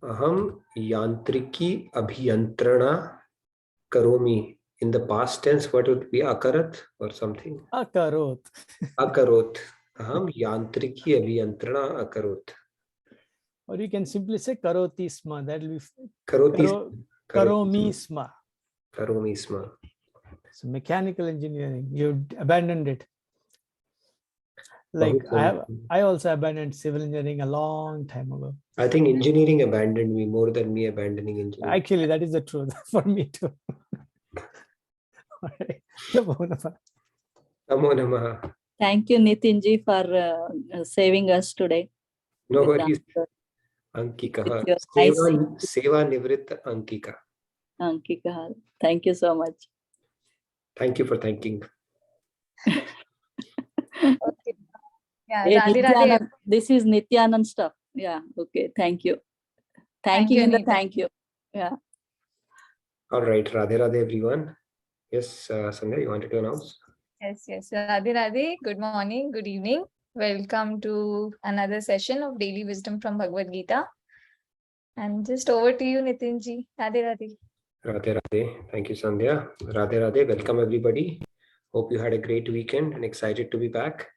Aham yantriki abhiyantrana karomi. In the past tense, what would be akarat or something? Akarot. Akarot. Aham yantriki abhiyantrana akarot. Or you can simply say karoti sma. That will be karomi sma. Karomi sma. So mechanical engineering, you abandoned it. Like I also abandoned civil engineering a long time ago. I think engineering abandoned me more than me abandoning engineering. Actually, that is the truth for me too. Thank you, Nitinji, for saving us today. No worries. Ankika. Seva Nivritta Ankika. Ankika. Thank you so much. Thank you for thanking. Okay. Yeah, Hey, Radhe Radhe. This is Nityanand stuff. Yeah, okay. Thank you. Thank you, Anita. Thank you. Yeah. All right, Radhe Radhe everyone. Yes, Sandhya, you wanted to announce? Yes. Radhe Radhe. Good morning, good evening. Welcome to another session of Daily Wisdom from Bhagavad Gita. And just over to you, Nitinji. Radhe Radhe. Radhe Radhe. Thank you, Sandhya. Radhe Radhe. Welcome everybody. Hope you had a great weekend and excited to be back.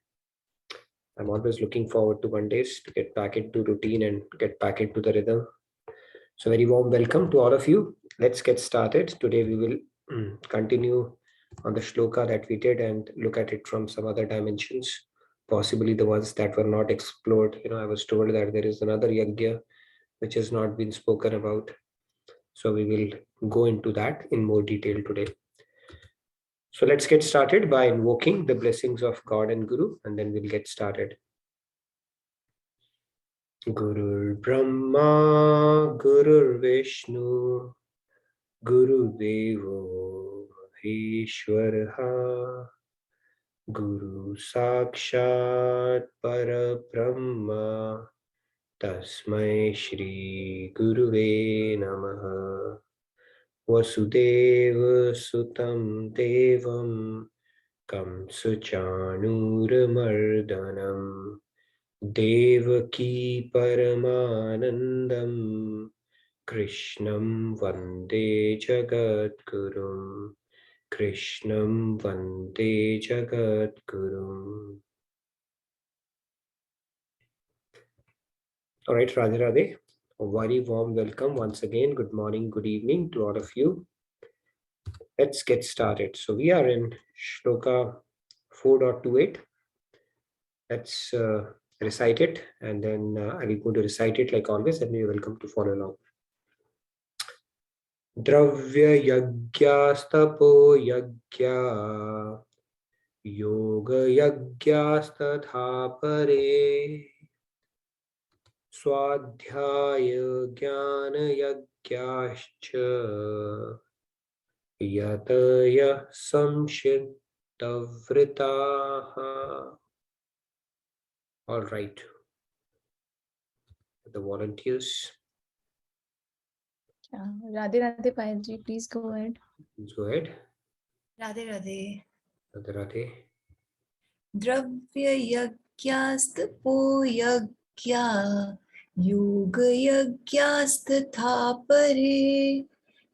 I'm always looking forward to Mondays to get back into routine and get back into the rhythm. So very warm welcome to all of you. Let's get started. Today we will continue on the shloka that we did and look at it from some other dimensions, possibly the ones that were not explored. I was told that there is another yajna which has not been spoken about. So we will go into that in more detail today. So let's get started by invoking the blessings of God and Guru, and then we'll get started. Gurur Brahma, Gurur Vishnu, Guru Devo Maheshwaraha, Guru Sakshat Parabrahma, Tasmai Shri Guruve Namaha. Vasudeva Sutam Devam Kamsuchanuramardanam Devaki Paramanandam Krishnam Vande Jagadgurum. Krishnam Vande Jagadgurum. All right, Radhe Radhe. A very warm welcome once again. Good morning, good evening to all of you. Let's get started. So we are in Shloka 4.28. Let's recite it, and then I will go to recite it like always, and you're welcome to follow along. Dravya yagyastapo yagya yoga yagyastatha pare swadhyaya jnana yagyascha yataya samshittavritaha. All right. The volunteers. Radhe Radhe Payalji, please go ahead. Please go ahead. Radhe Radhe. Radhe Radhe. Dravya yagyastapo yagya yoga yagyastatha pare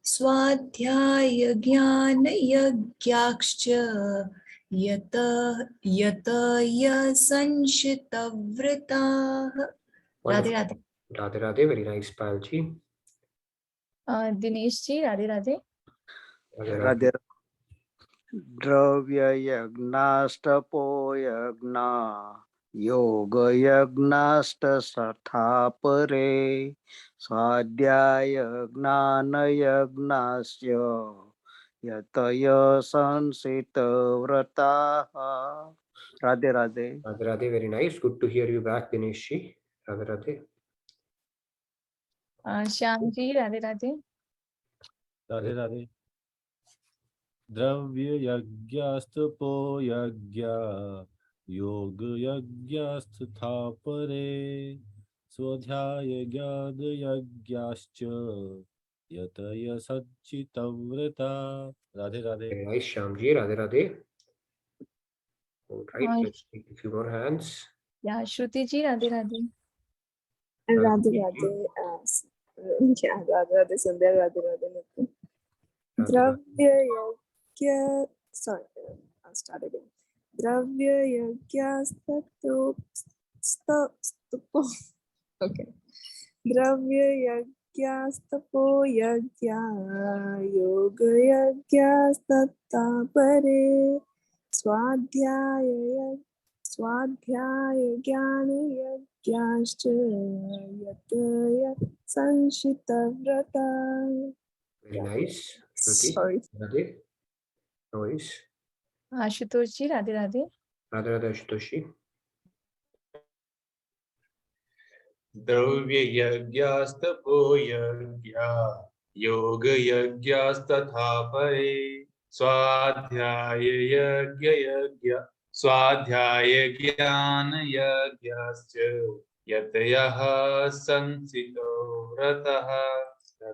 swadhyaya jnana yagyakscha yataya sanshitavritaha. Radhe Radhe. Radhe Radhe. Very nice, Payalji. Dinesh ji, Radhe Radhe. Radhe. Dravya yagnastapo yagna yoga yagnasta satha pare swadhyaya gnana yagnasya yataya sansita vrataha. Radhe Radhe. Radhe Radhe. Very nice. Good to hear you back, Dinesh ji. Radhe Radhe. Shyam ji, Radhe Radhe. Radhe Radhe. Dravya yagyastapo yagya yoga yagyastha pare swadhyaya gyana yagyascha yataya sanchitavrita. Radhe Radhe. Very nice, Shyamji. Radhe Radhe. All right, let's take a few more hands. Yeah, Shruti ji, Radhe Radhe. Radhe Radhe. Yeah, Radhe Radhe Sandhya, Radhe Radhe Nitin. Dravya Yagya. Sorry, I'll start again. Dravya Yagya Stupo. Okay. Dravya Yagya Stupo Yagya Yoga Yagya Tatapare Swadhyaya Jnana Yagyascha Yataya Sanshita Vrata. Very nice. Shruti. Sorry. Radhe. No worries. Ashutosh ji, Radhe Radhe. Radhe Radhe Ashutoshi. द्रव्य यज्ञास्तपो यज्ञा योग यज्ञास्तथा परे स्वाध्याय ज्ञान यज्ञाश्च यतयः संसितो व्रतः.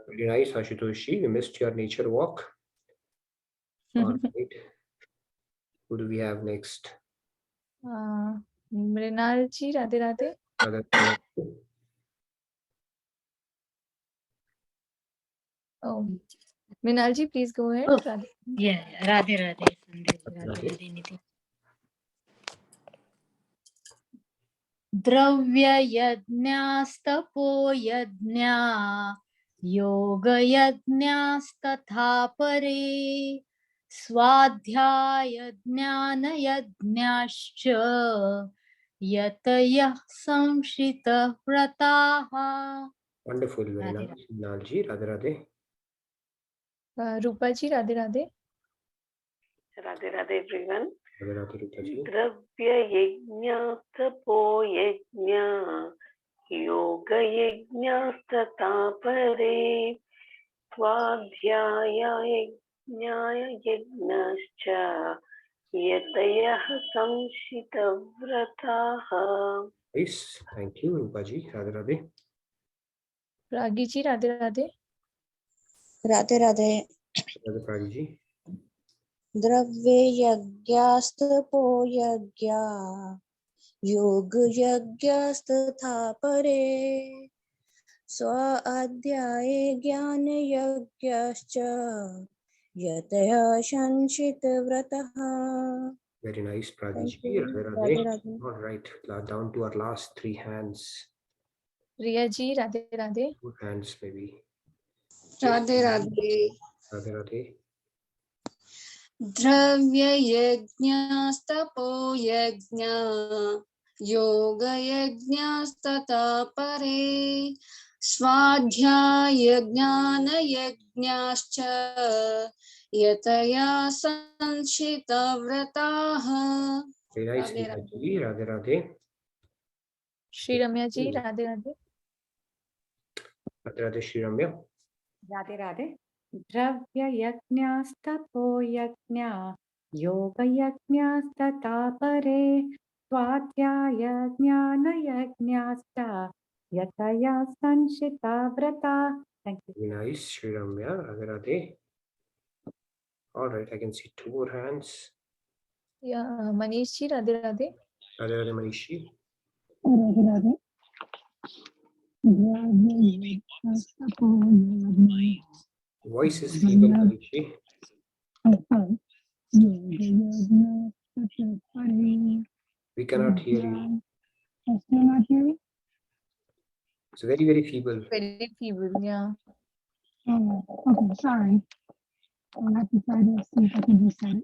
Very nice, Ashutoshi. We missed your nature walk. All right. Who do we have next? Mrinal ji, Radhe Radhe. Radhe Radhe. Oh, Mrinal ji, please go ahead. Oh, Radhe. yeah, Radhe Radhe. Radhe Radhe. Radhe Niti. Dravya yajnastapo yajna yoga yajnastatha pare swadhyaya jnana yajnascha yatayah samshita vrataha. Wonderful. Very Radhe nice. Nalji. Radhe Radhe. Rupa ji, Radhe Radhe. Radhe Radhe everyone. Radhe Radhe Rutaji. Dravya yajna tapo yajna yoga yajna tatapare swadhyaya yajnascha yatayah samshita vrataha. Nice. Thank you, Rupaji. Radhe Radhe. Ragi ji, Radhe Radhe. Radhe Radhe. Radhe Pragiji. Dravya Yagyastapo Yagya Yoga Yagyastatha Pare Swadhyaya Jnana Yagyascha Yataya Shanshita Vrataha. Very nice, Thank Pragiji. you. Radhe Radhe Radhe. Radhe. All right. Down to our last three hands. Riya ji, Radhe Radhe. Two hands, maybe. Radhe Radhe. Radhe Radhe. Dravya yajnastapo yajna yoga yajnastata pare swadhyaya jnana yajnascha yataya sanshita vrataha. Very nice, Radhe Neetaji. Radhe Radhe. Shri Ramya ji, Radhe Radhe. Radhe Radhe, Shri Ramya. Radhe Radhe. Dravya yajnastapo yajna yoga yajnastata pare swadhyaya jnana yajnasta yataya sanshita vrata. Thank you. Very nice, Shri Ramya. Radhe Radhe. All right, I can see two more hands. Yeah, Manish ji, Radhe Radhe. Radhe Radhe, Manishi. Radhe Radhe. Voice is feeble, Manishi. We cannot hear you. Still not hearing? It's very, very feeble. Very feeble, yeah. Oh, okay, sorry. I'll have to try to see if I can reset it.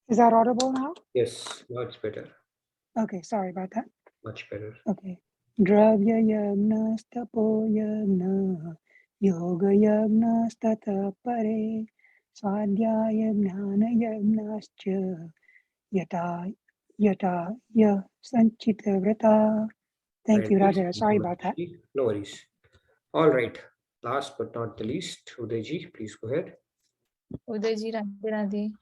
Is that audible now? Yes, now it's better. Okay, sorry about that. Much better. Okay. Dravya yagna stapo yagna yoga yagna stata pare swadhyaya jnana yagnascha yata ya sanchita vrata. Thank you, Radha. Sorry about that. No worries. All right. Last but not the least, Udayji, please go ahead. Uday ji, Radhe Radhe.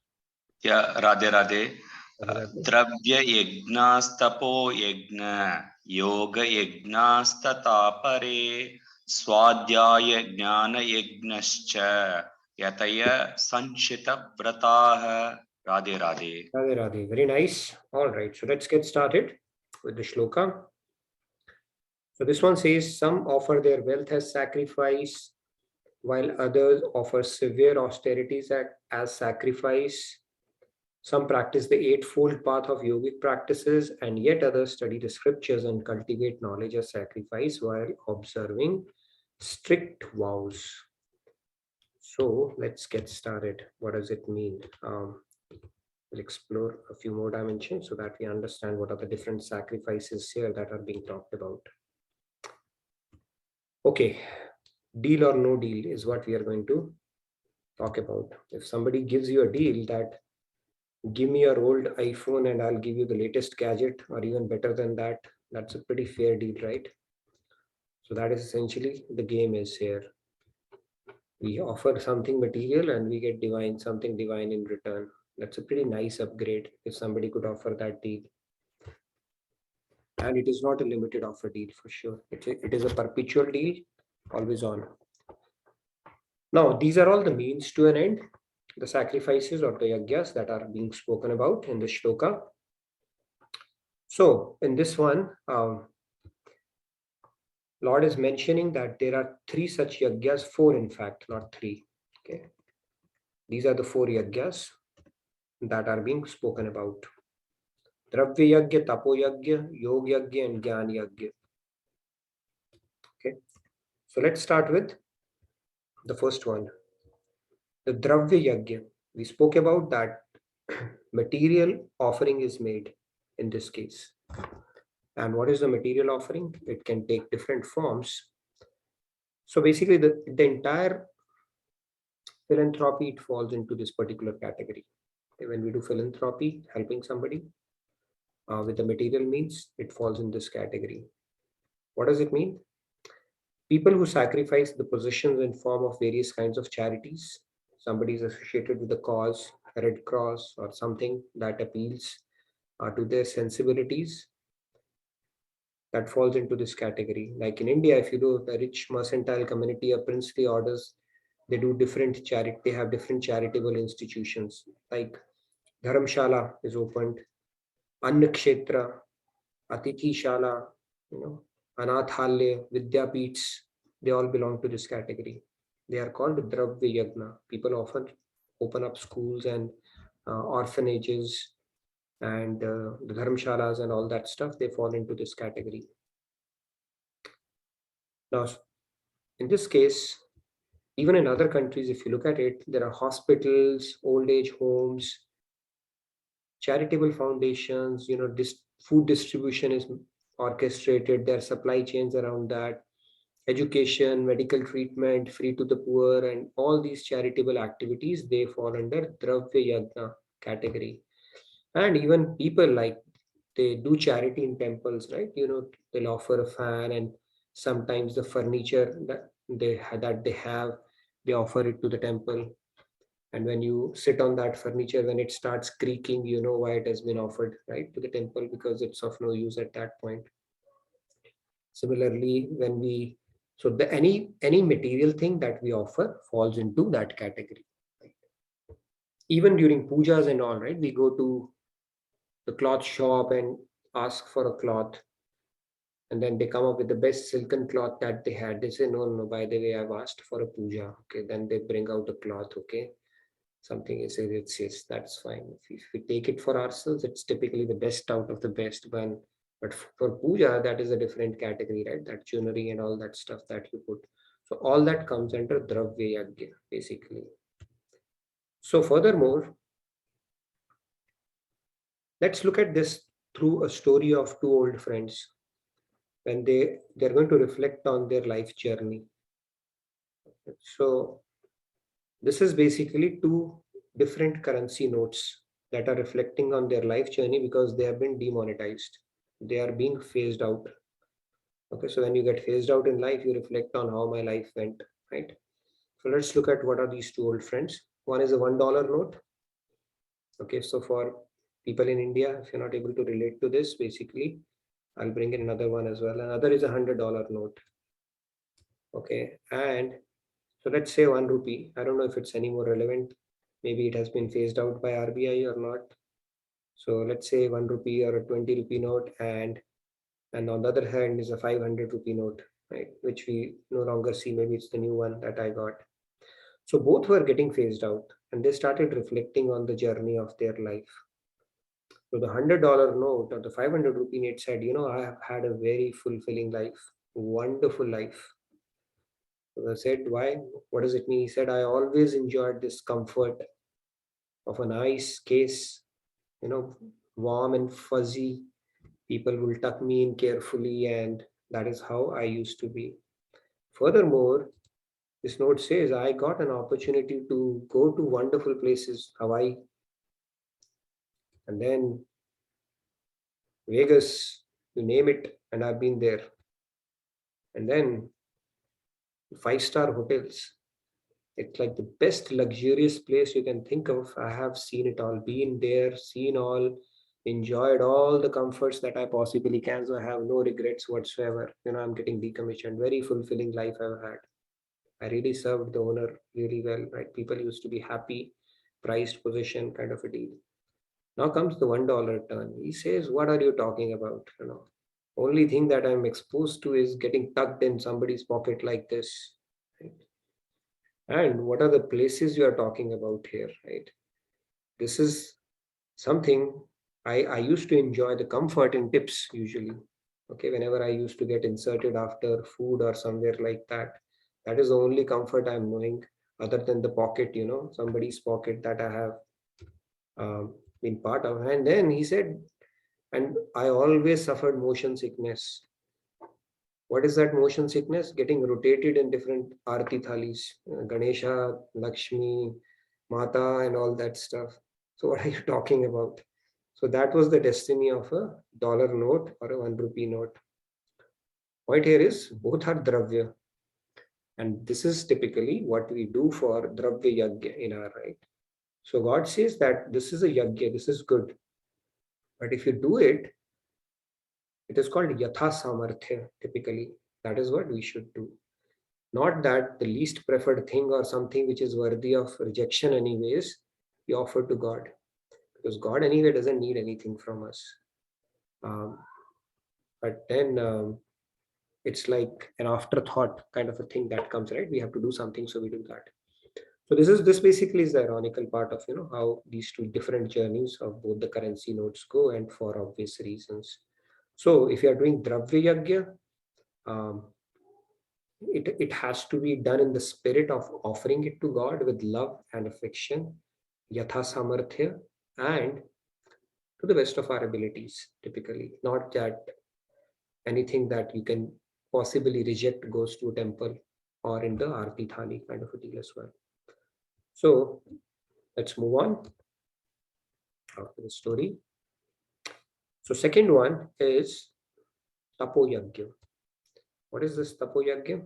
Yeah, Radhe Radhe. Dravya yajnastapo yajna yoga yajnastata pare swadhyaya jnana yajnascha yataya sanchita vrataha. Radhe Radhe. Radhe Radhe. Very nice. All right. So let's get started with the shloka. So this one says, some offer their wealth as sacrifice, while others offer severe austerities as sacrifice. Some practice the eightfold path of yogic practices, and yet others study the scriptures and cultivate knowledge as sacrifice while observing strict vows. So let's get started. What does it mean? We'll explore a few more dimensions so that we understand what are the different sacrifices here that are being talked about. Okay, deal or no deal is what we are going to talk about. If somebody gives you a deal that give me your old iPhone and I'll give you the latest gadget, or even better than that, that's a pretty fair deal, right? So that is essentially the game is here. We offer something material and we get something divine in return. That's a pretty nice upgrade if somebody could offer that deal. And it is not a limited offer deal for sure. It is a perpetual deal, always on. Now, these are all the means to an end, the sacrifices or the yagyas that are being spoken about in the shloka. So in this one, Lord is mentioning that there are 3 such yagyas, 4 in fact, not 3. Okay, these are the 4 yagyas that are being spoken about. Dravya yagya, tapo yagya, yoga yagya, and gyan yagya. Okay, so let's start with the first one, the dravya yagya. We spoke about that material offering is made in this case. And what is the material offering? It can take different forms. So basically the entire philanthropy, it falls into this particular category. Okay, when we do philanthropy, helping somebody with the material means, it falls in this category. What does it mean? People who sacrifice the possessions in form of various kinds of charities. Somebody is associated with the cause, Red Cross or something that appeals to their sensibilities. That falls into this category. Like in India, if you do the rich mercantile community or princely orders, they do different charity. They have different charitable institutions. Like Dharamshala is opened, Anna Kshetra, Atithi Shala, Anathalya, Vidyapeeths. They all belong to this category. They are called Dravya Yagna. People often open up schools and orphanages and the Dharamshalas and all that stuff. They fall into this category. Now, in this case, even in other countries, if you look at it, there are hospitals, old age homes, charitable foundations, this food distribution is orchestrated, there are supply chains around that, education, medical treatment, free to the poor, and all these charitable activities, they fall under Dravya Yagna category. And even people, like, they do charity in temples, right? They'll offer a fan and sometimes the furniture that they have, they offer it to the temple. And when you sit on that furniture, when it starts creaking, you know why it has been offered, right, to the temple, because it's of no use at that point. Similarly, any material thing that we offer falls into that category. Right? Even during pujas and all, right, we go to the cloth shop and ask for a cloth, and then they come up with the best silken cloth that they had. They say, no, by the way, I've asked for a puja. Okay, then they bring out a cloth. Okay, something is it's yes, that's fine. If we take it for ourselves, it's typically the best out of the best one. But for puja, that is a different category, right? That jewelry and all that stuff that you put. So all that comes under Dravya Yagya, basically. So furthermore, let's look at this through a story of 2 old friends when they're going to reflect on their life journey. So this is basically 2 different currency notes that are reflecting on their life journey because they have been demonetized. They are being phased out. Okay, so when you get phased out in life, you reflect on how my life went, right? So let's look at what are these 2 old friends. One is a $1 note. Okay, so for people in India, if you're not able to relate to this, basically, I'll bring in another one as well. Another is a $100 note. Okay, and So let's say 1 rupee. I don't know if it's any more relevant. Maybe it has been phased out by RBI or not. So let's say 1 rupee or a 20 rupee note, and on the other hand is a 500 rupee note, right? Which we no longer see. Maybe it's the new one that I got. So both were getting phased out, and they started reflecting on the journey of their life. So the $100 note or the 500 rupee note said, I have had a very fulfilling life, wonderful life. So I said, why? What does it mean? He said, I always enjoyed this comfort of a nice case, warm and fuzzy. People will tuck me in carefully, and that is how I used to be. Furthermore, this note says, I got an opportunity to go to wonderful places, Hawaii, and then Vegas, you name it, and I've been there. And then 5-star hotels. It's like the best luxurious place you can think of. I have seen it all, been there, seen all, enjoyed all the comforts that I possibly can. So I have no regrets whatsoever. I'm getting decommissioned. Very fulfilling life I've had. I really served the owner really well, right? People used to be happy, prized possession kind of a deal. Now comes the $1 turn. He says, what are you talking about? Only thing that I'm exposed to is getting tucked in somebody's pocket like this. Right? And what are the places you are talking about here, right? This is something I used to enjoy the comfort in tips usually. Okay, whenever I used to get inserted after food or somewhere like that, that is the only comfort I'm knowing, other than the pocket, somebody's pocket that I have been part of. And then he said, and I always suffered motion sickness. What is that motion sickness? Getting rotated in different arti thalis, Ganesha, Lakshmi, Mata, and all that stuff. So what are you talking about? So that was the destiny of a dollar note or a 1 rupee note. Point here is both are dravya. And this is typically what we do for dravya yagya in our right. So God says that this is a yagya, this is good. But if you do it, it is called yatha samarthya typically. That is what we should do. Not that the least preferred thing or something which is worthy of rejection anyways, we offer to God. Because God anyway doesn't need anything from us. But then it's like an afterthought kind of a thing that comes, right? We have to do something, so we do that. So this basically is the ironical part of how these two different journeys of both the currency notes go, and for obvious reasons. So if you are doing dravya yagya, it has to be done in the spirit of offering it to God with love and affection, yatha samarthya, and to the best of our abilities, typically. Not that anything that you can possibly reject goes to a temple or in the arti thali kind of a deal as well. So let's move on after the story. So second one is tapo yagya. What is this tapo yagya?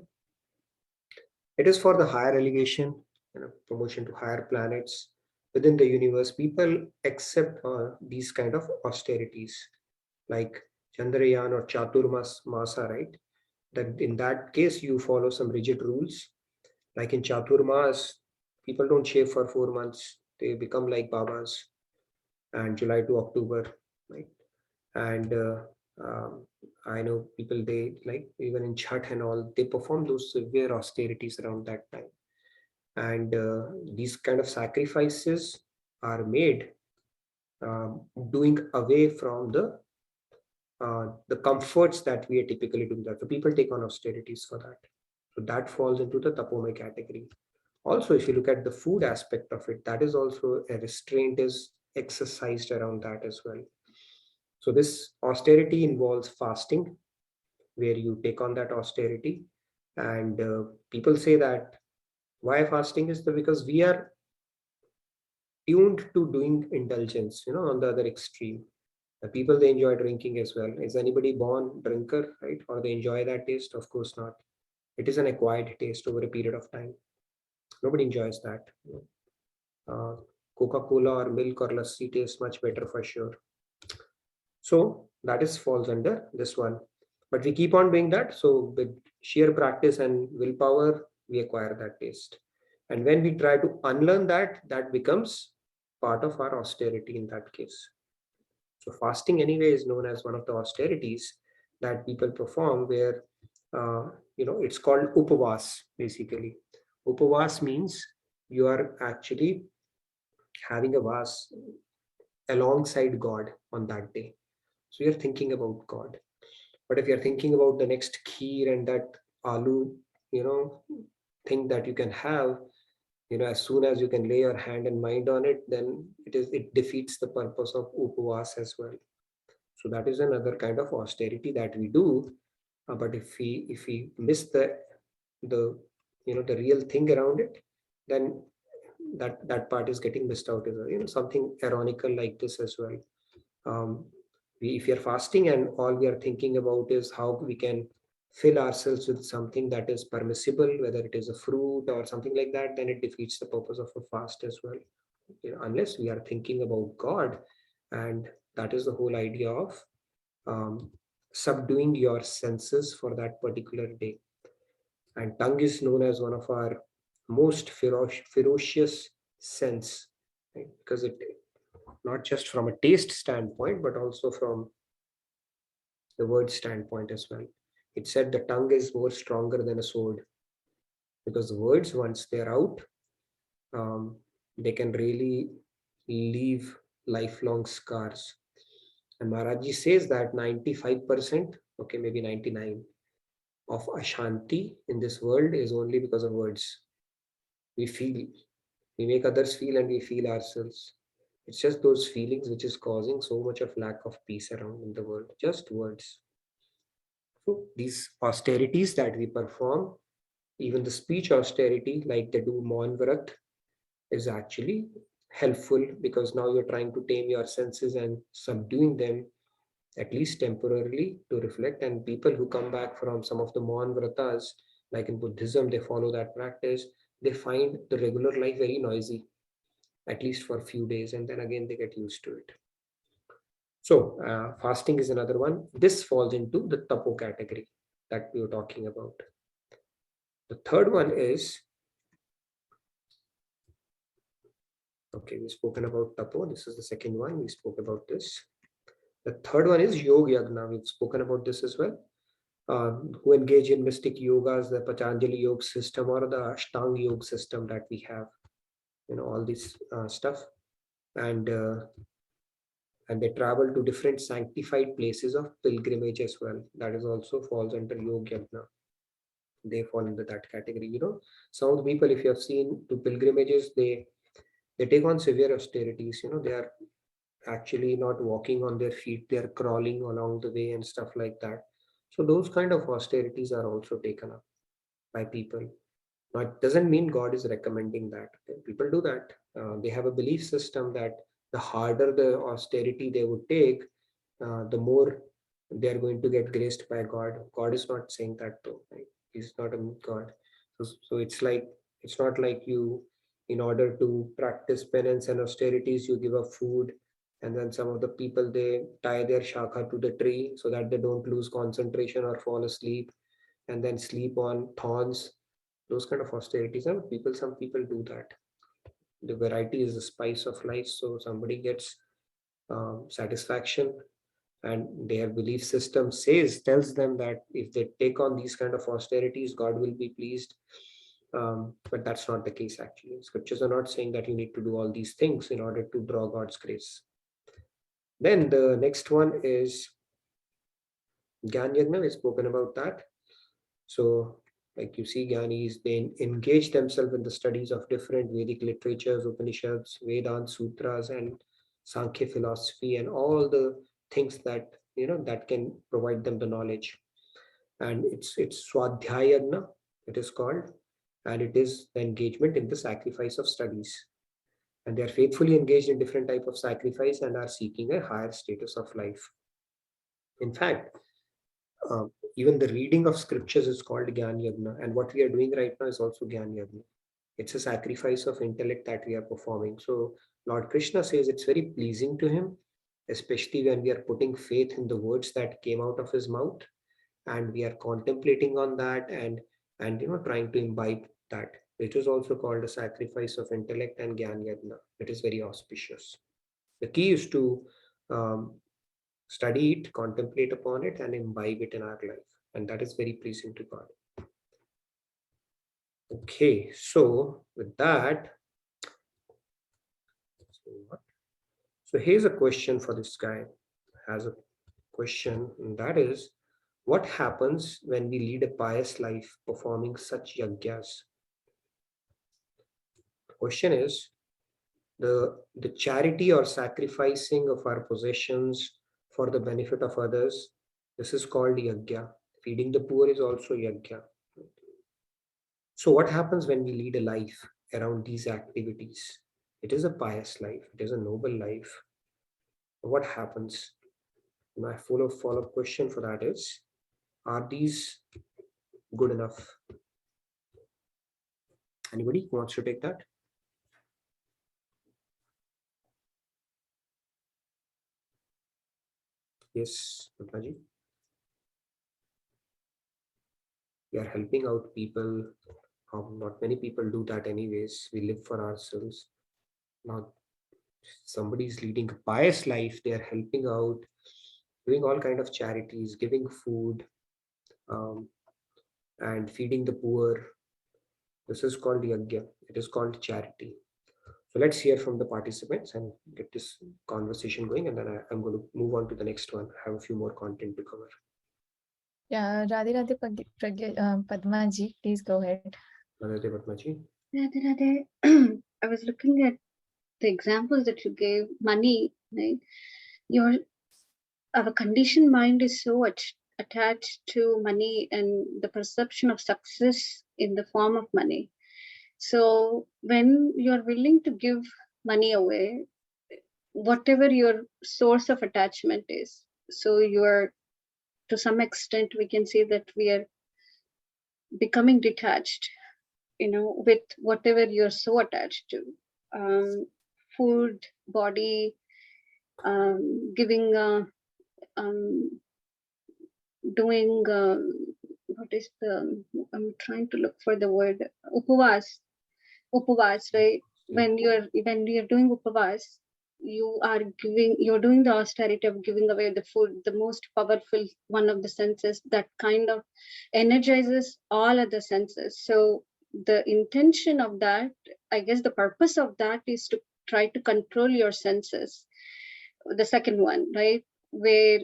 It is for the higher elevation, promotion to higher planets within the universe. People accept these kind of austerities like Chandrayaan or Chaturmasa, right? That in that case you follow some rigid rules. Like in Chaturmas, people don't shave for 4 months. They become like Babas. And July to October, right? And I know people, they like even in Chhat and all, they perform those severe austerities around that time. And these kind of sacrifices are made doing away from the comforts that we are typically doing that. So people take on austerities for that. So that falls into the tapomay category. Also, if you look at the food aspect of it, that is also a restraint is exercised around that as well. So this austerity involves fasting, where you take on that austerity. And people say that why fasting is because we are tuned to doing indulgence, on the other extreme. The people, they enjoy drinking as well. Is anybody born drinker, right? Or they enjoy that taste? Of course not. It is an acquired taste over a period of time. Nobody enjoys that. Coca-Cola or milk or lassi tastes much better for sure. So that falls under this one. But we keep on doing that. So with sheer practice and willpower, we acquire that taste. And when we try to unlearn that, that becomes part of our austerity in that case. So fasting anyway is known as one of the austerities that people perform where, it's called upavas basically. Upavas means you are actually having a vas alongside God on that day. So you're thinking about God. But if you're thinking about the next kheer and that aloo, thing that you can have, as soon as you can lay your hand and mind on it, then it defeats the purpose of upavas as well. So that is another kind of austerity that we do. But if we miss the the real thing around it, then that part is getting missed out. Is something ironical like this as well. If you're fasting and all we are thinking about is how we can fill ourselves with something that is permissible, whether it is a fruit or something like that, then it defeats the purpose of a fast as well. Unless we are thinking about God, and that is the whole idea of subduing your senses for that particular day. And tongue is known as one of our most ferocious sense, right? Because it, not just from a taste standpoint, but also from the word standpoint as well. It said the tongue is more stronger than a sword, because the words, once they're out, they can really leave lifelong scars. And Maharaji says that 95%, okay, maybe 99, of Ashanti in this world is only because of words. We feel, we make others feel, and we feel ourselves. It's just those feelings which is causing so much of lack of peace around in the world. Just words. So these austerities that we perform, even the speech austerity, like they do Maun Vrat, is actually helpful, because now you're trying to tame your senses and subduing them, at least temporarily, to reflect. And people who come back from some of the Maun Vratas, like in Buddhism, they follow that practice, they find the regular life very noisy, at least for a few days, and then again they get used to it. So fasting is another one. This falls into the tapo category that we were talking about. The third one is, okay, we've spoken about tapo. This is the second one. We spoke about this. The third one is yoga yagna. We've spoken about this as well. Who engage in mystic yogas, the Patanjali yoga system or the Ashtanga yoga system that we have, all this stuff. And they travel to different sanctified places of pilgrimage as well. That is also falls under yoga yagna. They fall into that category. Some of the people, if you have seen to pilgrimages, they take on severe austerities. They are actually not walking on their feet, they are crawling along the way and stuff like that. So those kind of austerities are also taken up by people. Now, it doesn't mean God is recommending that. People do that. They have a belief system that the harder the austerity they would take, the more they are going to get graced by God. God is not saying that though. Right? He's not a God. So it's not like you, in order to practice penance and austerities, you give up food, and then some of the people, they tie their shakha to the tree so that they don't lose concentration or fall asleep, and then sleep on thorns. Those kind of austerities, and some people do that. The variety is the spice of life. So somebody gets satisfaction, and their belief system tells them that if they take on these kind of austerities, God will be pleased. But that's not the case actually. Scriptures are not saying that you need to do all these things in order to draw God's grace. Then the next one is Gyan Yagna. We've spoken about that. So like you see, Gyanis, they engage themselves in the studies of different Vedic literatures, Upanishads, Vedanta, Sutras, and Sankhya philosophy, and all the things that that can provide them the knowledge. And it's Swadhyaya Yagna, it is called, and it is the engagement in the sacrifice of studies. And they are faithfully engaged in different type of sacrifice and are seeking a higher status of life. In fact, even the reading of scriptures is called Gyan Yagna, and what we are doing right now is also Gyan Yagna. It's a sacrifice of intellect that we are performing. So Lord Krishna says it's very pleasing to him, especially when we are putting faith in the words that came out of his mouth, and we are contemplating on that, and trying to imbibe that. It is also called a sacrifice of intellect and Gyan Yajna. It is very auspicious. The key is to study it, contemplate upon it, and imbibe it in our life. And that is very pleasing to God. Okay, so with that, so here's a question for this guy. Has a question, and that is, what happens when we lead a pious life performing such yagyas? The question is, the charity or sacrificing of our possessions for the benefit of others, this is called yagya. Feeding the poor is also yagya. So what happens when we lead a life around these activities? It is a pious life, it is a noble life. What happens? My follow-up question for that is, are these good enough? Anybody who wants to take that? Yes, Patnaji. We are helping out people. Not many people do that anyways. We live for ourselves. Now, somebody is leading a pious life. They are helping out, doing all kind of charities, giving food, and feeding the poor. This is called yagya. It is called charity. So let's hear from the participants and get this conversation going, and then I'm going to move on to the next one. I have a few more content to cover. Yeah, Radhe Radhe Padma ji, please go ahead. Radhe Padma ji. Radhe Radhe. I was looking at the examples that you gave. Money, right? Our conditioned mind is so attached to money and the perception of success in the form of money. So when you're willing to give money away, whatever your source of attachment is, so you're, to some extent, we can say that we are becoming detached, with whatever you're so attached to. Food, body, giving, doing, what is the, I'm trying to look for the word, upavas, right? When you're doing upavas, you're doing the austerity of giving away the food, the most powerful one of the senses that kind of energizes all other senses. So the intention of that, I guess the purpose of that is to try to control your senses. The second one, right? Where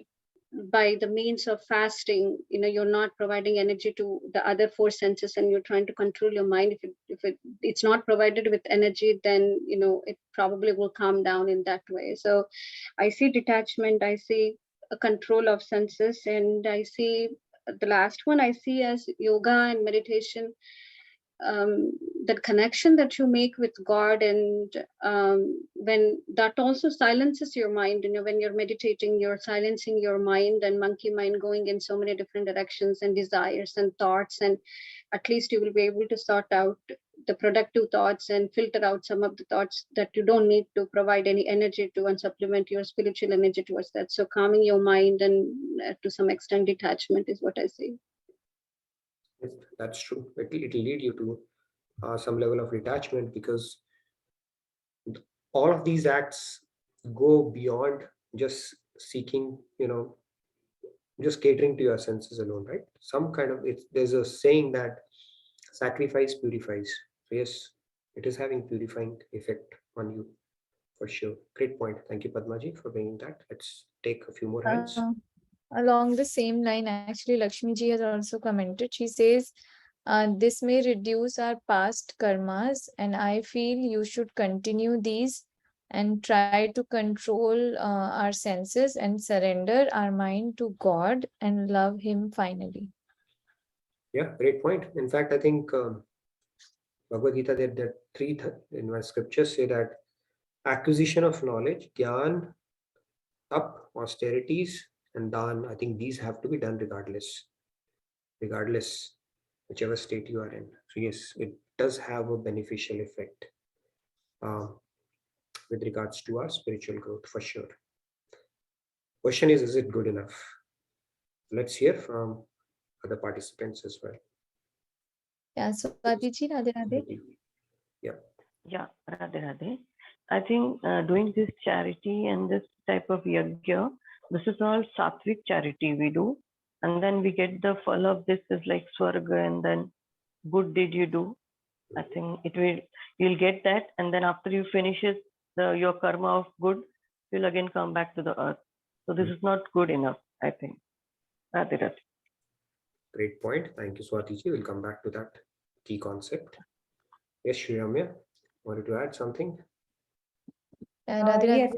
by the means of fasting, you're not providing energy to the other four senses and you're trying to control your mind. If it's not provided with energy, then it probably will calm down in that way. So I see detachment, I see a control of senses, and I see the last one I see as yoga and meditation. That connection that you make with God, and when that also silences your mind, when you're meditating, you're silencing your mind and monkey mind going in so many different directions and desires and thoughts, and at least you will be able to sort out the productive thoughts and filter out some of the thoughts that you don't need to provide any energy to, and supplement your spiritual energy towards that. So calming your mind and to some extent detachment is what I see. That's true. It will lead you to some level of detachment, because all of these acts go beyond just seeking, just catering to your senses alone, right? Some kind of, there's a saying that sacrifice purifies. So yes, it is having purifying effect on you for sure. Great point. Thank you, Padmaji, for bringing that. Let's take a few more hands. Along the same line, actually, Lakshmi ji has also commented. She says, this may reduce our past karmas, and I feel you should continue these and try to control our senses and surrender our mind to God and love Him finally. Yeah, great point. In fact, I think Bhagavad Gita, there three in my scriptures say that acquisition of knowledge, Gyan, Tap, austerities, and Dan, I think these have to be done regardless, whichever state you are in. So yes, it does have a beneficial effect with regards to our spiritual growth for sure. Question is it good enough? Let's hear from other participants as well. Yeah, so Aditi, Radhe Radhe. Yeah. Yeah, Radhe Radhe. I think doing this charity and this type of yajna, this is all sattvic charity we do. And then we get the fall of this is like swarga and then good deed you do. I think you'll get that. And then after you finish it, your karma of good, you'll again come back to the earth. So this is not good enough, I think. Radhe Radhe. Great point. Thank you, Swati ji. We'll come back to that key concept. Yes, Shri Ramya, wanted to add something? Radhe Yes.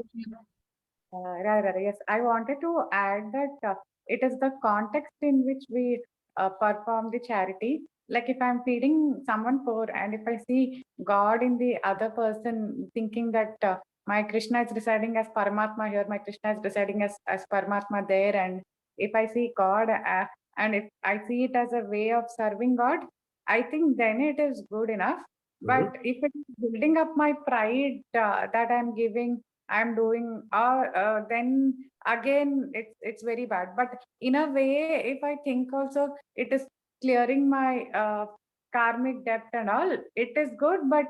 Radhe. Radhe, yes, I wanted to add that it is the context in which we perform the charity. Like if I'm feeding someone poor and if I see God in the other person, thinking that my Krishna is residing as Paramatma here, my Krishna is residing as Paramatma there, and if I see God and if I see it as a way of serving God, I think then it is good enough. But if it is building up my pride that I'm giving, I'm doing, then again it's very bad. But in a way, if I think also it is clearing my karmic debt and all, it is good. But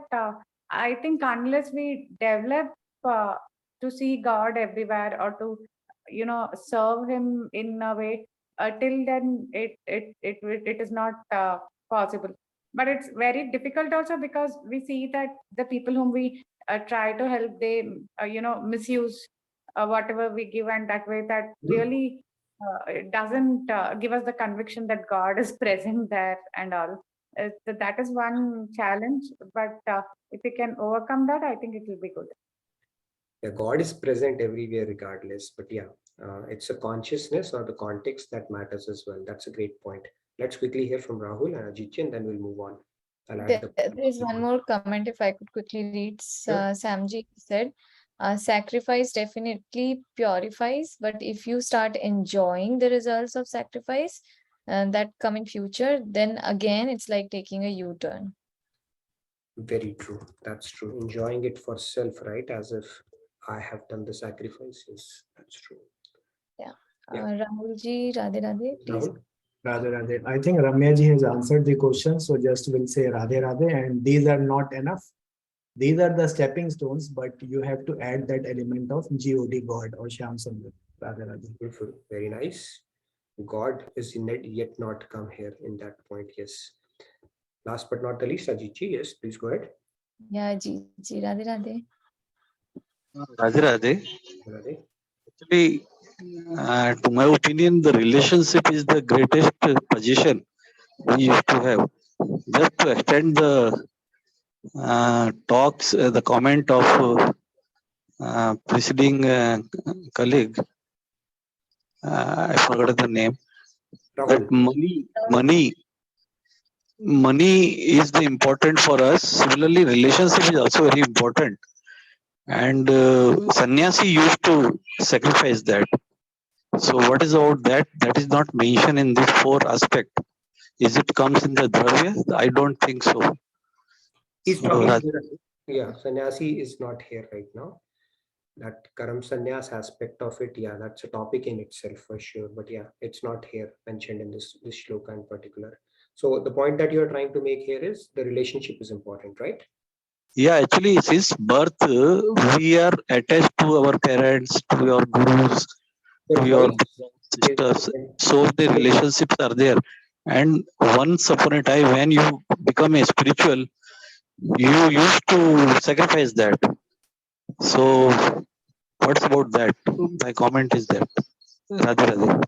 I think unless we develop to see God everywhere or to serve Him in a way, till then it is not possible. But it's very difficult also because we see that the people whom we try to help, they misuse whatever we give, and that way that really it doesn't give us the conviction that God is present there and all. So that is one challenge, but if we can overcome that, I think it will be good. Yeah, God is present everywhere regardless, but yeah, it's a consciousness or the context that matters as well. That's a great point. Let's quickly hear from Rahul and Ajitya, and then we'll move on. There's one more comment if I could quickly read. Samji said, sacrifice definitely purifies, but if you start enjoying the results of sacrifice that come in future, then again it's like taking a U-turn. Very true. That's true. Enjoying it for self, right? As if I have done the sacrifices. That's true. Yeah. Rahulji, Radhe Radhe, please. Rahul? Radhe Radhe. I think Ramya ji has answered the question, so just will say Radhe Radhe, and these are not enough. These are the stepping stones, but you have to add that element of God, God or Shyam Sundar. Radhe Radhe. Beautiful. Very nice. God is yet not come here in that point. Yes. Last but not the least, Ajitji. Yes, please go ahead. Yeah, Ji, Radhe Radhe. Radhe Radhe. Radhe. Actually, to my opinion, the relationship is the greatest position we used to have. Just to extend the talks, the comment of preceding colleague, I forgot the name. That money is the important for us. Similarly, relationship is also very important. And sannyasi used to sacrifice that. So what is about that? That is not mentioned in this 4 aspect. Is it comes in the dravya? I don't think so. He's talking. Yeah, sannyasi is not here right now. That karam sannyas aspect of it, yeah, that's a topic in itself for sure. But yeah, it's not here mentioned in this shloka in particular. So the point that you're trying to make here is the relationship is important, right? Yeah, actually, since birth, we are attached to our parents, to your gurus, to your sisters. So the relationships are there. And once upon a time, when you become a spiritual, you used to sacrifice that. So what's about that? My comment is that. Radhe Radhe.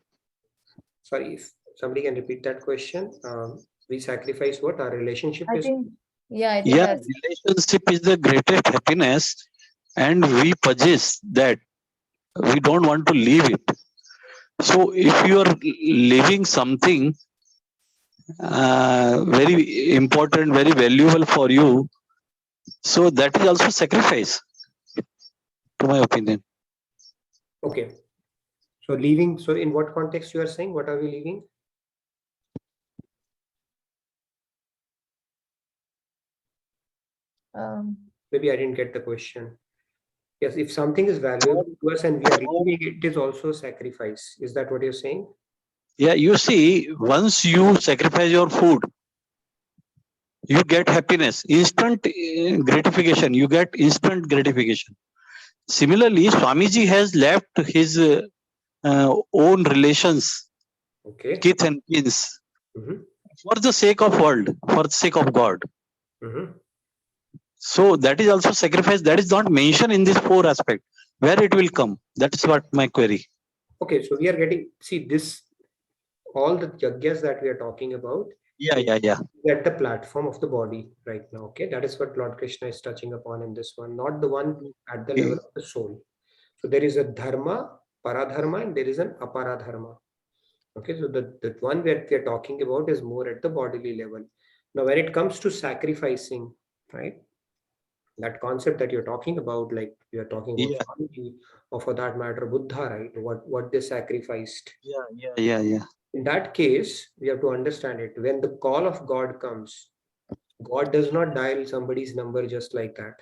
Sorry, if somebody can repeat that question. We sacrifice what? Our relationship is? Yeah, relationship is the greatest happiness, and we possess that. We don't want to leave it. So if you are leaving something very important, very valuable for you, so that is also sacrifice, to my opinion. Okay. So leaving, so in what context you are saying? What are we leaving? Maybe I didn't get the question. Yes, if something is valuable to us and we are leaving it, is also sacrifice. Is that what you're saying? Yeah, you see, once you sacrifice your food, you get happiness, instant gratification. You get instant gratification. Similarly, Swamiji has left his own relations, Okay. kith and kins, Mhm. for the sake of world, for the sake of God. Mhm. So that is also sacrifice. That is not mentioned in this 4 aspect. Where it will come? That's what my query. Okay, so we are getting, see this, all the yagyas that we are talking about Yeah. at the platform of the body right now. Okay, that is what Lord Krishna is touching upon in this one, not the one at the level of the soul. So there is a dharma, paradharma, and there is an aparadharma. Okay, so the one that we are talking about is more at the bodily level. Now, when it comes to sacrificing, right, that concept that you're talking about, like you're talking about Yeah. Swamiji, or for that matter, Buddha, right? What they sacrificed. Yeah. In that case, we have to understand it. When the call of God comes, God does not dial somebody's number just like that.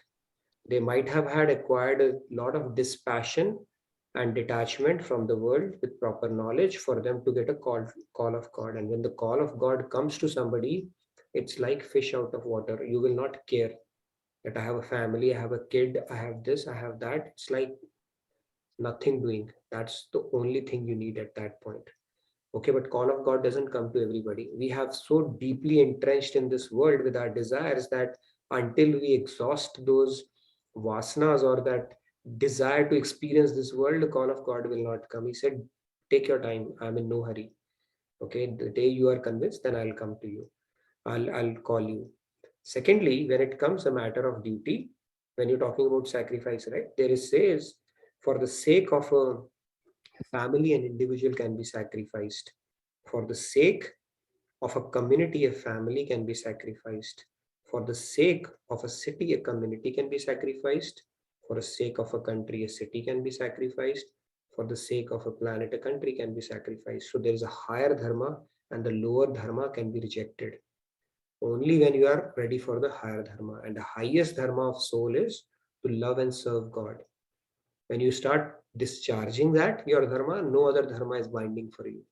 They might have had acquired a lot of dispassion and detachment from the world with proper knowledge for them to get a call of God. And when the call of God comes to somebody, it's like fish out of water. You will not care that I have a family, I have a kid, I have this, I have that. It's like nothing doing. That's the only thing you need at that point. Okay, but call of God doesn't come to everybody. We have so deeply entrenched in this world with our desires that until we exhaust those vasanas or that desire to experience this world, the call of God will not come. He said, take your time. I'm in no hurry. Okay, the day you are convinced, then I'll come to you. I'll call you. Secondly, when it comes a matter of duty, when you're talking about sacrifice, right? There is says, for the sake of a family, an individual can be sacrificed. For the sake of a community, a family can be sacrificed. For the sake of a city, a community can be sacrificed. For the sake of a country, a city can be sacrificed. For the sake of a planet, a country can be sacrificed. So there is a higher dharma and the lower dharma can be rejected. Only when you are ready for the higher dharma. And the highest dharma of soul is to love and serve God. When you start discharging that, your dharma, no other dharma is binding for you.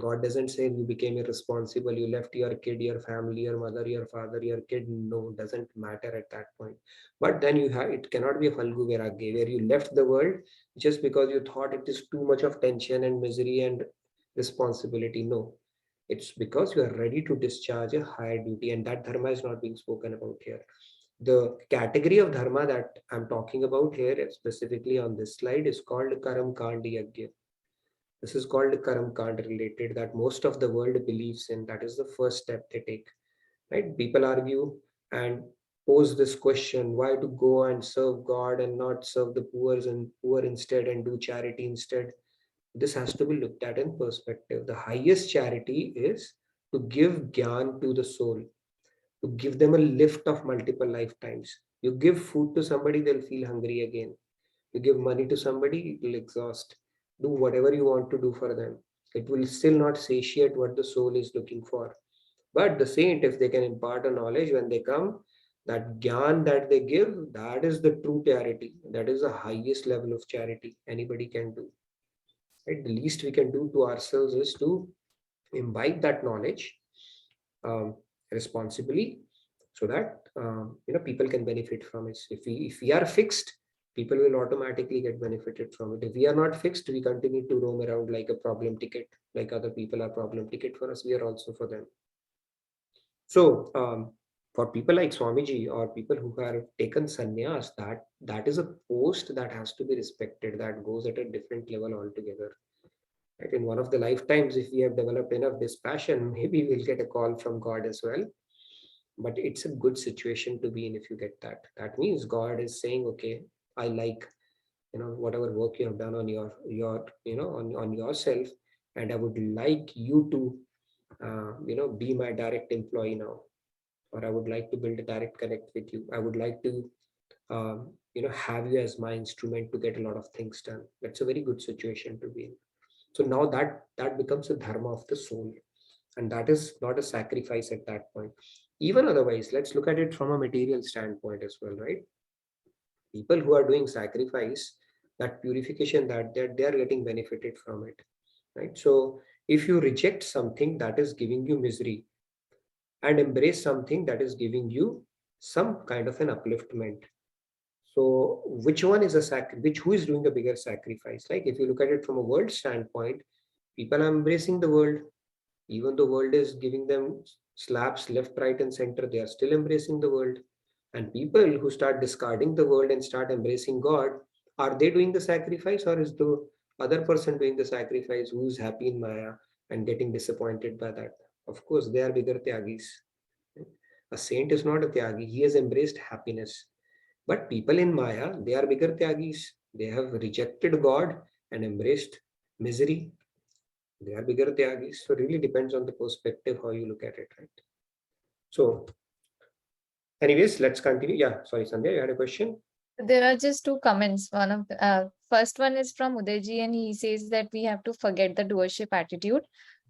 God doesn't say you became irresponsible, you left your kid, your family, your mother, your father, your kid. No, doesn't matter at that point. But then you have, it cannot be a Falgu Vairagya where you left the world just because you thought it is too much of tension and misery and responsibility. No, it's because you are ready to discharge a higher duty, and that dharma is not being spoken about here. The category of dharma that I'm talking about here, specifically on this slide, is called Karam Kandi Yagya. This is called Karam Kand related, that most of the world believes in. That is the first step they take. Right? People argue and pose this question: why to go and serve God and not serve the poor instead and do charity instead? This has to be looked at in perspective. The highest charity is to give gyan to the soul, to give them a lift of multiple lifetimes. You give food to somebody, they'll feel hungry again. You give money to somebody, it will exhaust. Do whatever you want to do for them. It will still not satiate what the soul is looking for. But the saint, if they can impart a knowledge when they come, that gyan that they give, that is the true charity. That is the highest level of charity anybody can do. Right? The least we can do to ourselves is to imbibe that knowledge um, responsibly, so that people can benefit from it. If we are fixed, people will automatically get benefited from it. If we are not fixed, we continue to roam around like a problem ticket, like other people are problem ticket for us, we are also for them. So for people like Swamiji or people who have taken sannyas, that is a post that has to be respected, that goes at a different level altogether. Right? In one of the lifetimes, if we have developed enough dispassion, maybe we'll get a call from God as well. But it's a good situation to be in if you get that. That means God is saying, okay, I like, whatever work you have done on your on yourself, and I would like you to be my direct employee now, or I would like to build a direct connect with you. I would like to have you as my instrument to get a lot of things done. That's a very good situation to be in. So now that becomes a dharma of the soul, and that is not a sacrifice at that point. Even otherwise, let's look at it from a material standpoint as well, right? People who are doing sacrifice, that purification that they are getting benefited from it, right? So if you reject something that is giving you misery, and embrace something that is giving you some kind of an upliftment. So which one is who is doing a bigger sacrifice? Like if you look at it from a world standpoint, people are embracing the world. Even the world is giving them slaps left, right, and center, they are still embracing the world. And people who start discarding the world and start embracing God, are they doing the sacrifice, or is the other person doing the sacrifice who is happy in Maya and getting disappointed by that? Of course, they are bigger Tyagis. A saint is not a Tyagi, he has embraced happiness. But people in Maya, they are bigger Tyagis. They have rejected God and embraced misery. They are bigger Tyagis. So it really depends on the perspective how you look at it, right? So anyways, let's continue. Yeah, sorry, Sandhya, you had a question? There are just two comments. One of the first one is from Udayji, and he says that we have to forget the doership attitude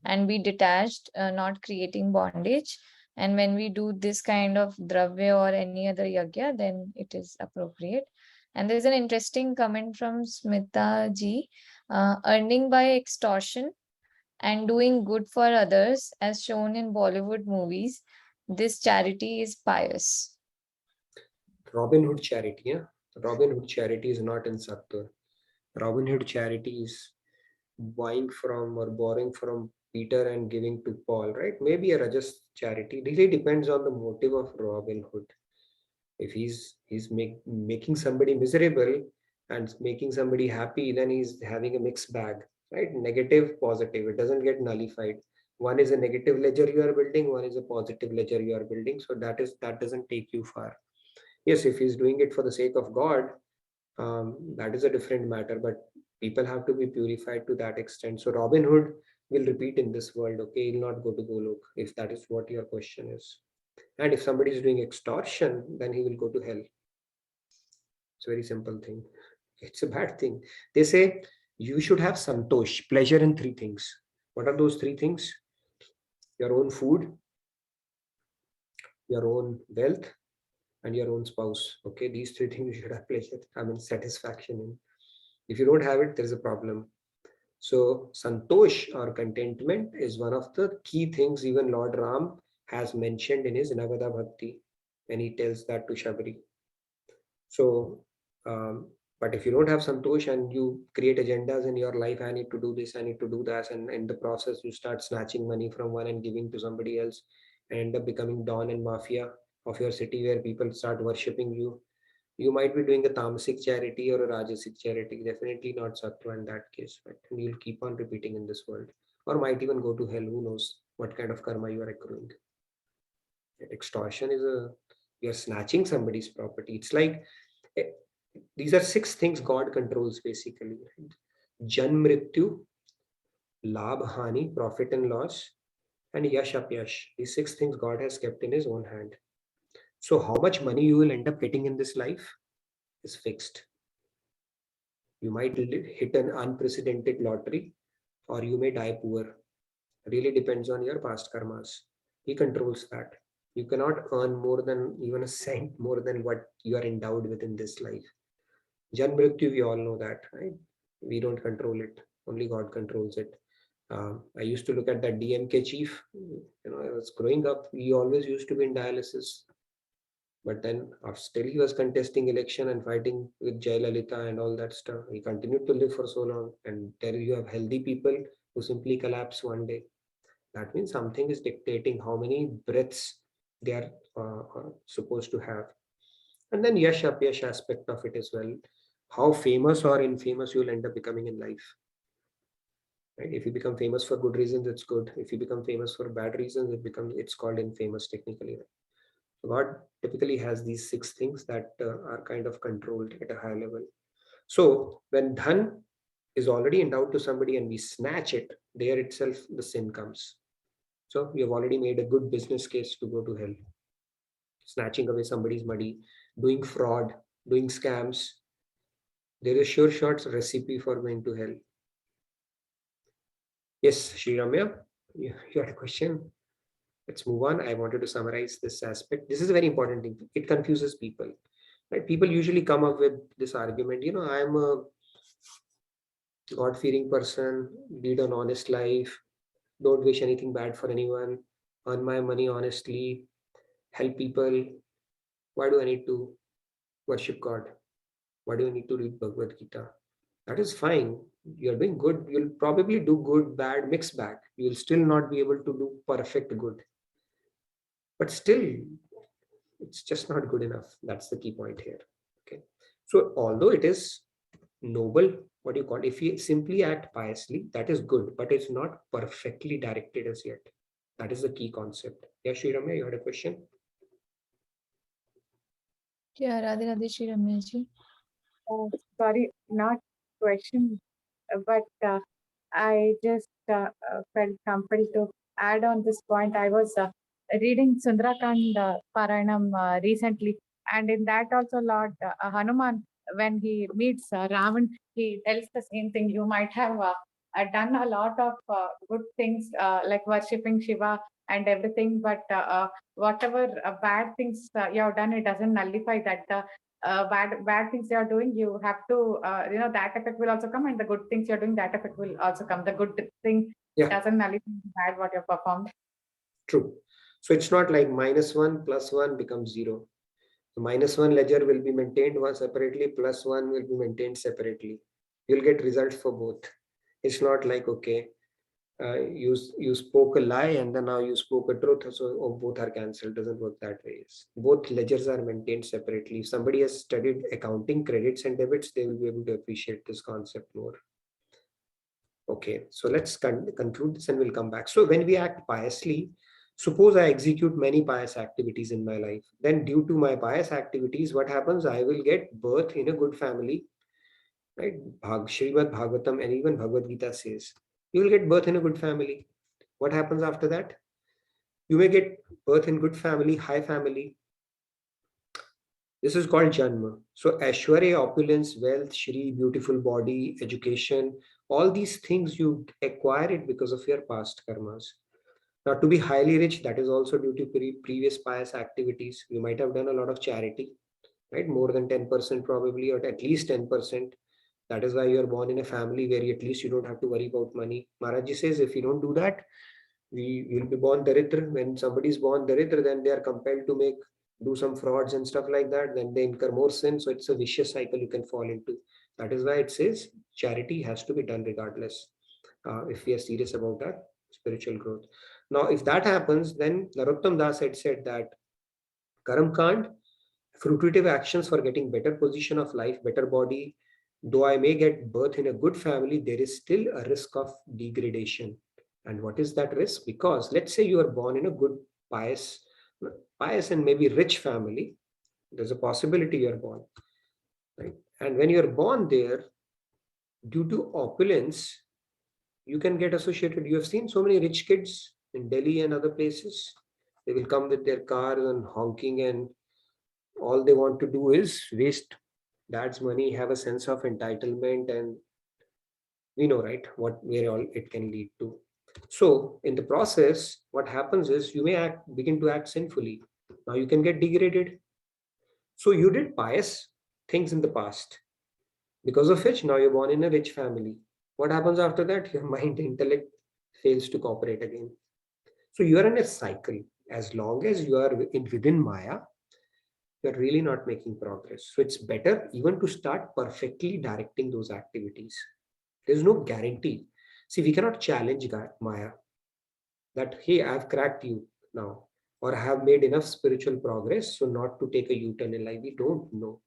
and be detached, not creating bondage. And when we do this kind of dravya or any other yagya, then it is appropriate. And there's an interesting comment from Smita ji, earning by extortion and doing good for others, as shown in Bollywood movies. This charity is pious. Robin Hood charity, yeah? Robin Hood charity is not in Sattva. Robin Hood charity is buying from or borrowing from Peter and giving to Paul, right? Maybe a Rajas charity. Really depends on the motive of Robin Hood. If he's making somebody miserable and making somebody happy, then he's having a mixed bag, right? Negative, positive. It doesn't get nullified. One is a negative ledger you are building, one is a positive ledger you are building. So that doesn't take you far. Yes, if he's doing it for the sake of God, that is a different matter. But people have to be purified to that extent. So Robin Hood will repeat in this world. Okay, he'll not go to Golok, if that is what your question is. And if somebody is doing extortion, then he will go to hell. It's a very simple thing. It's a bad thing. They say you should have santosh, pleasure in three things. What are those three things? Your own food, your own wealth, and your own spouse. Okay, these three things you should have pleasure, satisfaction in. If you don't have it, there is a problem. So santosh or contentment is one of the key things even Lord Ram has mentioned in his Navada Bhakti when he tells that to Shabri. So, but if you don't have santosh and you create agendas in your life, I need to do this, I need to do that, and in the process you start snatching money from one and giving to somebody else and end up becoming Don and Mafia of your city where people start worshipping you. You might be doing a tamasic charity or a rajasic charity, definitely not sattva in that case, right? And you'll keep on repeating in this world, or might even go to hell. Who knows what kind of karma you are accruing? Extortion is you're snatching somebody's property. It's like these are six things God controls basically. Right? Jan mrityu, labh hani, profit and loss, and yash apyash. These six things God has kept in his own hand. So how much money you will end up getting in this life is fixed. You might hit an unprecedented lottery, or you may die poor. Really depends on your past karmas. He controls that. You cannot earn more than even a cent more than what you are endowed with in this life. Jan Mrityu, we all know that, right? We don't control it. Only God controls it. I used to look at that DMK chief. I was growing up, he always used to be in dialysis. But then still he was contesting election and fighting with Jayalalitha and all that stuff. He continued to live for so long. And there you have healthy people who simply collapse one day. That means something is dictating how many breaths they are supposed to have. And then yash apyash aspect of it as well. How famous or infamous you will end up becoming in life. Right? If you become famous for good reasons, it's good. If you become famous for bad reasons, it's called infamous technically. God typically has these six things that are kind of controlled at a high level. So when dhan is already endowed to somebody and we snatch it, there itself the sin comes. So we have already made a good business case to go to hell. Snatching away somebody's money, doing fraud, doing scams. There is sure shots recipe for going to hell. Yes, Sri Ramya, you had a question? Let's move on. I wanted to summarize this aspect. This is a very important thing. It confuses people. Right? People usually come up with this argument, I'm a God-fearing person, lead an honest life, don't wish anything bad for anyone, earn my money honestly, help people. Why do I need to worship God? Why do I need to read Bhagavad Gita? That is fine. You're doing good. You'll probably do good, bad, mixed bag. You'll still not be able to do perfect good. But still, it's just not good enough. That's the key point here. Okay. So although it is noble, what do you call it? If you simply act piously, that is good, but it's not perfectly directed as yet. That is the key concept. Yeah, Shri Ramya, you had a question? Yeah, Radhe Radhe Shri Ramya ji. Sorry, not question, but I just felt compelled to add on this point. I was reading Sundarakand Parayanam recently, and in that also Lord Hanuman, when he meets Ravan, he tells the same thing. You might have done a lot of good things like worshipping Shiva and everything, but whatever bad things you have done, it doesn't nullify that. Bad things you are doing, you have to that effect will also come, and the good things you're doing, that effect will also come. The good thing doesn't nullify the bad what you performed. True. So it's not like -1 + 1 becomes 0. The -1 ledger will be maintained one separately, +1 will be maintained separately. You'll get results for both. It's not like, okay, you spoke a lie and then now you spoke a truth, so both are cancelled. Doesn't work that way. Both ledgers are maintained separately. If somebody has studied accounting, credits and debits, they will be able to appreciate this concept more. Okay, so let's conclude this and we'll come back. So when we act piously, suppose I execute many pious activities in my life. Then due to my pious activities, what happens? I will get birth in a good family. Right? Srimad Bhagavatam and even Bhagavad Gita says, you will get birth in a good family. What happens after that? You may get birth in good family, high family. This is called Janma. So Aishwarya, opulence, wealth, Shri, beautiful body, education, all these things you acquire it because of your past karmas. Now, to be highly rich, that is also due to previous pious activities. You might have done a lot of charity, right? More than 10% probably, or at least 10%. That is why you are born in a family where at least you don't have to worry about money. Maharaji says, if you don't do that, we will be born Daridra. When somebody is born Daridra, then they are compelled to do some frauds and stuff like that. Then they incur more sin. So it's a vicious cycle you can fall into. That is why it says charity has to be done regardless, if we are serious about our spiritual growth. Now, if that happens, then Narottam Das had said that Karam Kand, fruitive actions for getting better position of life, better body. Though I may get birth in a good family, there is still a risk of degradation. And what is that risk? Because let's say you are born in a good, pious and maybe rich family. There's a possibility you are born, right? And when you are born there, due to opulence, you can get associated. You have seen so many rich kids in Delhi and other places. They will come with their cars and honking, and all they want to do is waste dad's money, have a sense of entitlement, and we know, right, where all it can lead to. So in the process, what happens is you may begin to act sinfully. Now you can get degraded. So you did pious things in the past, because of which now you're born in a rich family. What happens after that? Your mind, intellect fails to cooperate again. So you are in a cycle. As long as you are within Maya, you're really not making progress. So it's better even to start perfectly directing those activities. There's no guarantee. See, we cannot challenge Maya that, hey, I've cracked you now, or I have made enough spiritual progress so not to take a U-turn in life. We don't know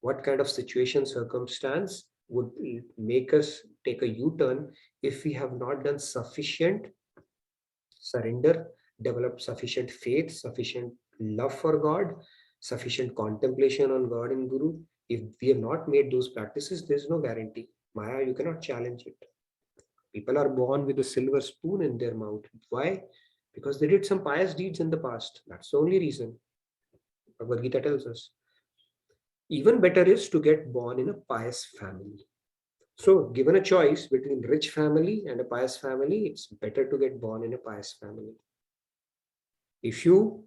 what kind of situation, circumstance would make us take a U-turn if we have not done sufficient surrender, developed sufficient faith, sufficient love for God, sufficient contemplation on God and Guru. If we have not made those practices, there's no guarantee. Maya, you cannot challenge it. People are born with a silver spoon in their mouth. Why? Because they did some pious deeds in the past. That's the only reason. Bhagavad Gita tells us. Even better is to get born in a pious family. So, given a choice between rich family and a pious family, it's better to get born in a pious family. If you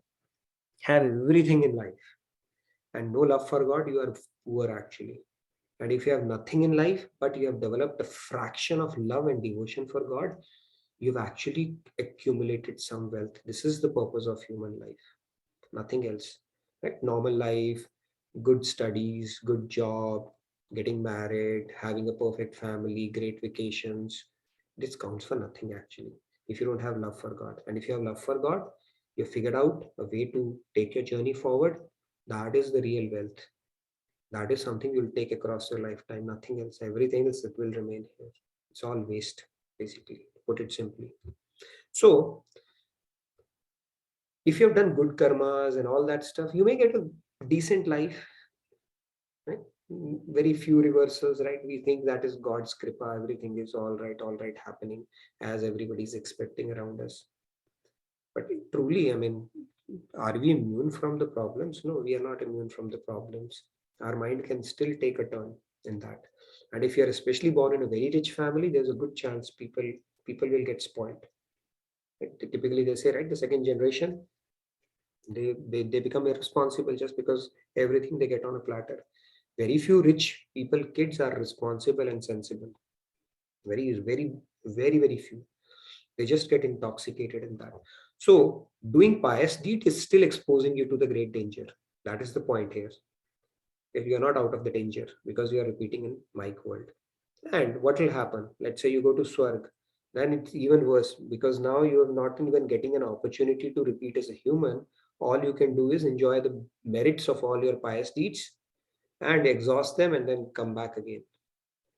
have everything in life and no love for God, you are poor actually. And if you have nothing in life, but you have developed a fraction of love and devotion for God, you've actually accumulated some wealth. This is the purpose of human life, nothing else. Right? Normal life, good studies, good job, getting married, having a perfect family, great vacations. This counts for nothing actually if you don't have love for God. And if you have love for God, you figured out a way to take your journey forward. That is the real wealth. That is something you'll take across your lifetime. Nothing else. Everything else that will remain here. It's all waste, basically, to put it simply. So, if you've done good karmas and all that stuff, you may get a decent life, right? Very few reversals, right? We think that is God's kripa, everything is all right happening as everybody's expecting around us. But truly, I mean, are we immune from the problems? No, we are not immune from the problems. Our mind can still take a turn in that. And if you're especially born in a very rich family, there's a good chance people will get spoiled. Right? Typically, they say, right, the second generation, they become irresponsible just because everything they get on a platter. Very few rich people, kids are responsible and sensible. Very few. They just get intoxicated in that. So doing pious deed is still exposing you to the great danger. That is the point here. If you are not out of the danger because you are repeating in mic world. And what will happen? Let's say you go to Swarg, then it's even worse because now you are not even getting an opportunity to repeat as a human. All you can do is enjoy the merits of all your pious deeds and exhaust them and then come back again.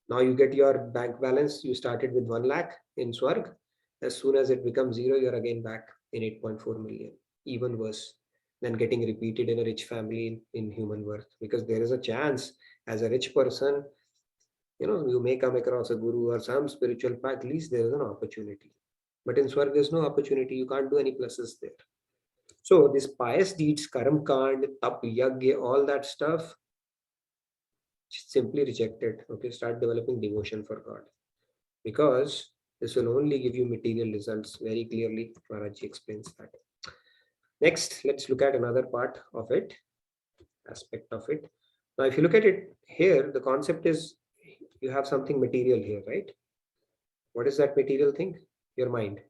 Now you get your bank balance. You started with 1 lakh in Swarg. As soon as it becomes zero, you're again back in 8.4 million. Even worse than getting repeated in a rich family in human worth. Because there is a chance as a rich person, you may come across a guru or some spiritual path. At least there is an opportunity. But in Swarg, there's no opportunity. You can't do any pluses there. So this pious deeds, karam kand, tap, yagya, all that stuff, simply reject it. Okay, start developing devotion for God, because this will only give you material results. Very clearly Maharaji explains that. Next, let's look at another part of it, aspect of it. Now if you look at it here, the concept is you have something material here, right? What is that material thing? Your mind.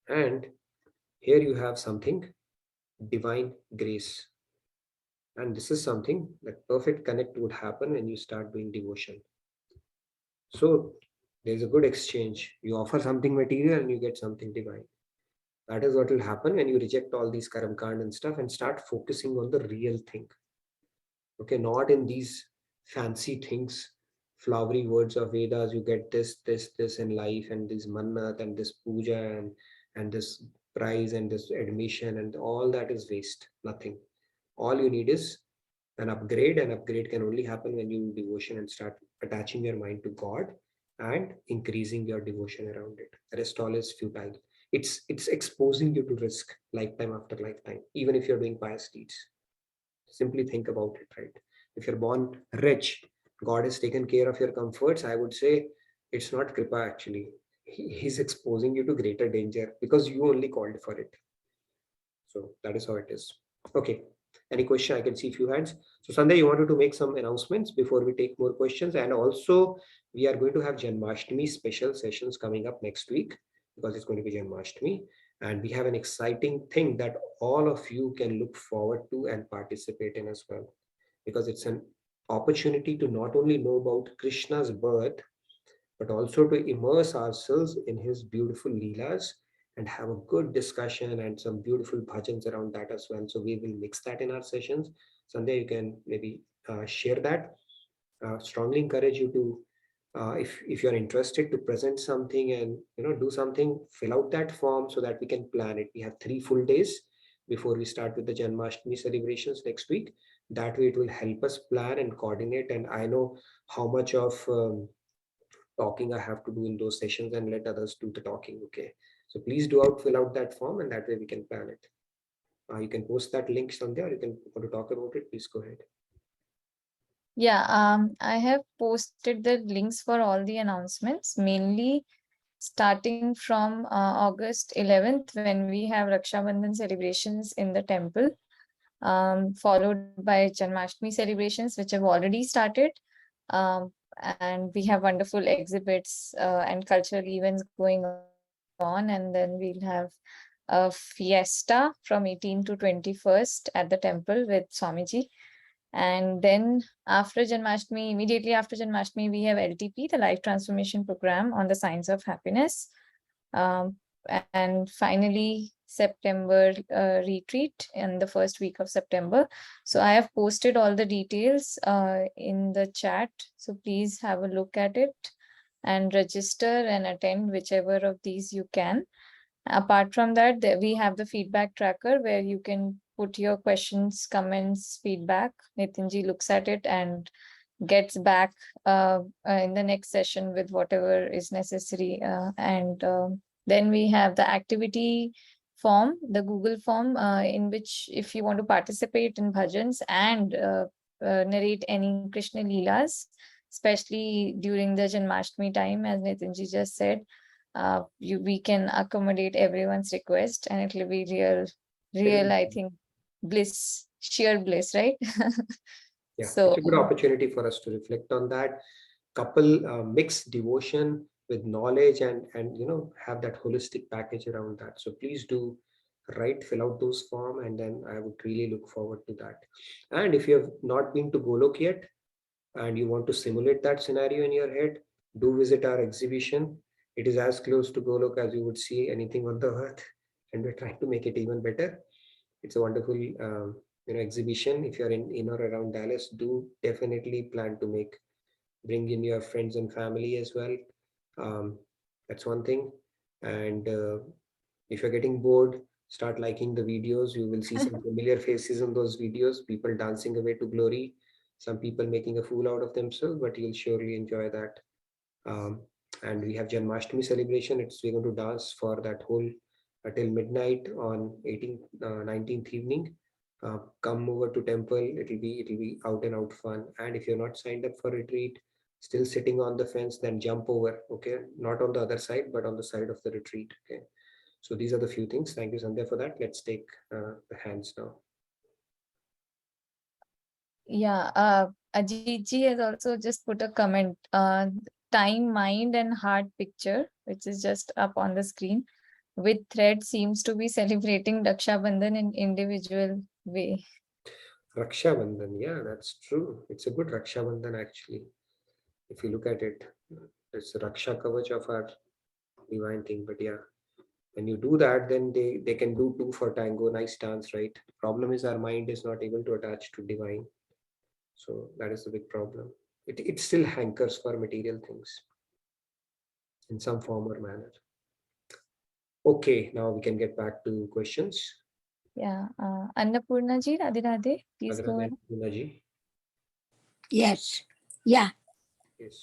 And here you have something, divine grace. And this is something that perfect connect would happen when you start doing devotion. So there's a good exchange. You offer something material and you get something divine. That is what will happen when you reject all these karam kand and stuff and start focusing on the real thing. Okay, not in these fancy things, flowery words of Vedas. You get this in life, and this mannat and this puja and this prize and this admission, and all that is waste. Nothing. All you need is an upgrade. An upgrade can only happen when you do devotion and start attaching your mind to God and increasing your devotion around it. The rest all is futile. It's exposing you to risk lifetime after lifetime, even if you're doing pious deeds. Simply think about it, right? If you're born rich, God has taken care of your comforts. I would say it's not kripa actually. He's exposing you to greater danger because you only called for it. So that is how it is. Okay. Any question? I can see a few hands. So Sunday, you wanted to make some announcements before we take more questions. And also, we are going to have Janmashtami special sessions coming up next week because it's going to be Janmashtami. And we have an exciting thing that all of you can look forward to and participate in as well. Because it's an opportunity to not only know about Krishna's birth, but also to immerse ourselves in his beautiful leelas and have a good discussion and some beautiful bhajans around that as well. So we will mix that in our sessions. Sunday, you can maybe share that. Strongly encourage you to, if you're interested to present something and do something, fill out that form so that we can plan it. We have 3 full days before we start with the Janmashtami celebrations next week. That way it will help us plan and coordinate. And I know how much of talking I have to do in those sessions and let others do the talking. Okay. So please fill out that form, and that way we can plan it. You can post that link somewhere, or you can want to talk about it. Please go ahead. Yeah, I have posted the links for all the announcements, mainly starting from August 11th, when we have Raksha Bandhan celebrations in the temple, followed by Janmashtami celebrations, which have already started. and we have wonderful exhibits and cultural events going on. And then we'll have a fiesta from 18 to 21st at the temple with Swamiji. And then after Janmashtami, immediately after Janmashtami, we have LTP, the Life Transformation Program on the Science of Happiness. And finally, September retreat in the first week of September. So I have posted all the details in the chat. So please have a look at it and register and attend whichever of these you can. Apart from that, we have the feedback tracker where you can put your questions, comments, feedback. Nitinji looks at it and gets back in the next session with whatever is necessary. Then we have the activity form, the Google form, in which if you want to participate in bhajans and narrate any Krishna Leelas, especially during the Janmashtami time, as Nitinji just said, we can accommodate everyone's request, and it will be real, I think, bliss, sheer bliss, right? Yeah, So it's a good opportunity for us to reflect on that. Couple mix devotion with knowledge and have that holistic package around that. So please do fill out those forms, and then I would really look forward to that. And if you have not been to Golok yet and you want to simulate that scenario in your head, do visit our exhibition. It is as close to Golok as you would see anything on the earth, and we're trying to make it even better. It's a wonderful exhibition. If you're in or around Dallas, do definitely plan to bring in your friends and family as well. That's one thing. And if you're getting bored, start liking the videos. You will see some familiar faces in those videos, people dancing away to glory, some people making a fool out of themselves, but you'll surely enjoy that. And we have Janmashtami celebration. We're going to dance for that whole till midnight on 18th, 19th evening. Come over to temple. It'll be out and out fun. And if you're not signed up for retreat, still sitting on the fence, then jump over. Okay, not on the other side, but on the side of the retreat. Okay. So these are the few things. Thank you, Sandhya, for that. Let's take the hands now. yeah, Ajit ji has also just put a comment. Time, mind, and heart picture, which is just up on the screen, with thread seems to be celebrating Raksha Bandhan in individual way. Raksha Bandhan, yeah, that's true. It's a good Raksha Bandhan actually. If you look at it, it's a Raksha Kavach of our divine thing. But yeah, when you do that, then they can do two for tango, nice dance, right? Problem is our mind is not able to attach to divine. So that is the big problem. It still hankers for material things in some form or manner. Okay, now we can get back to questions. Yeah, Annapurna ji, Radhe Radhe, please go ahead. Annapurna ji. Yes. Yeah. Yes.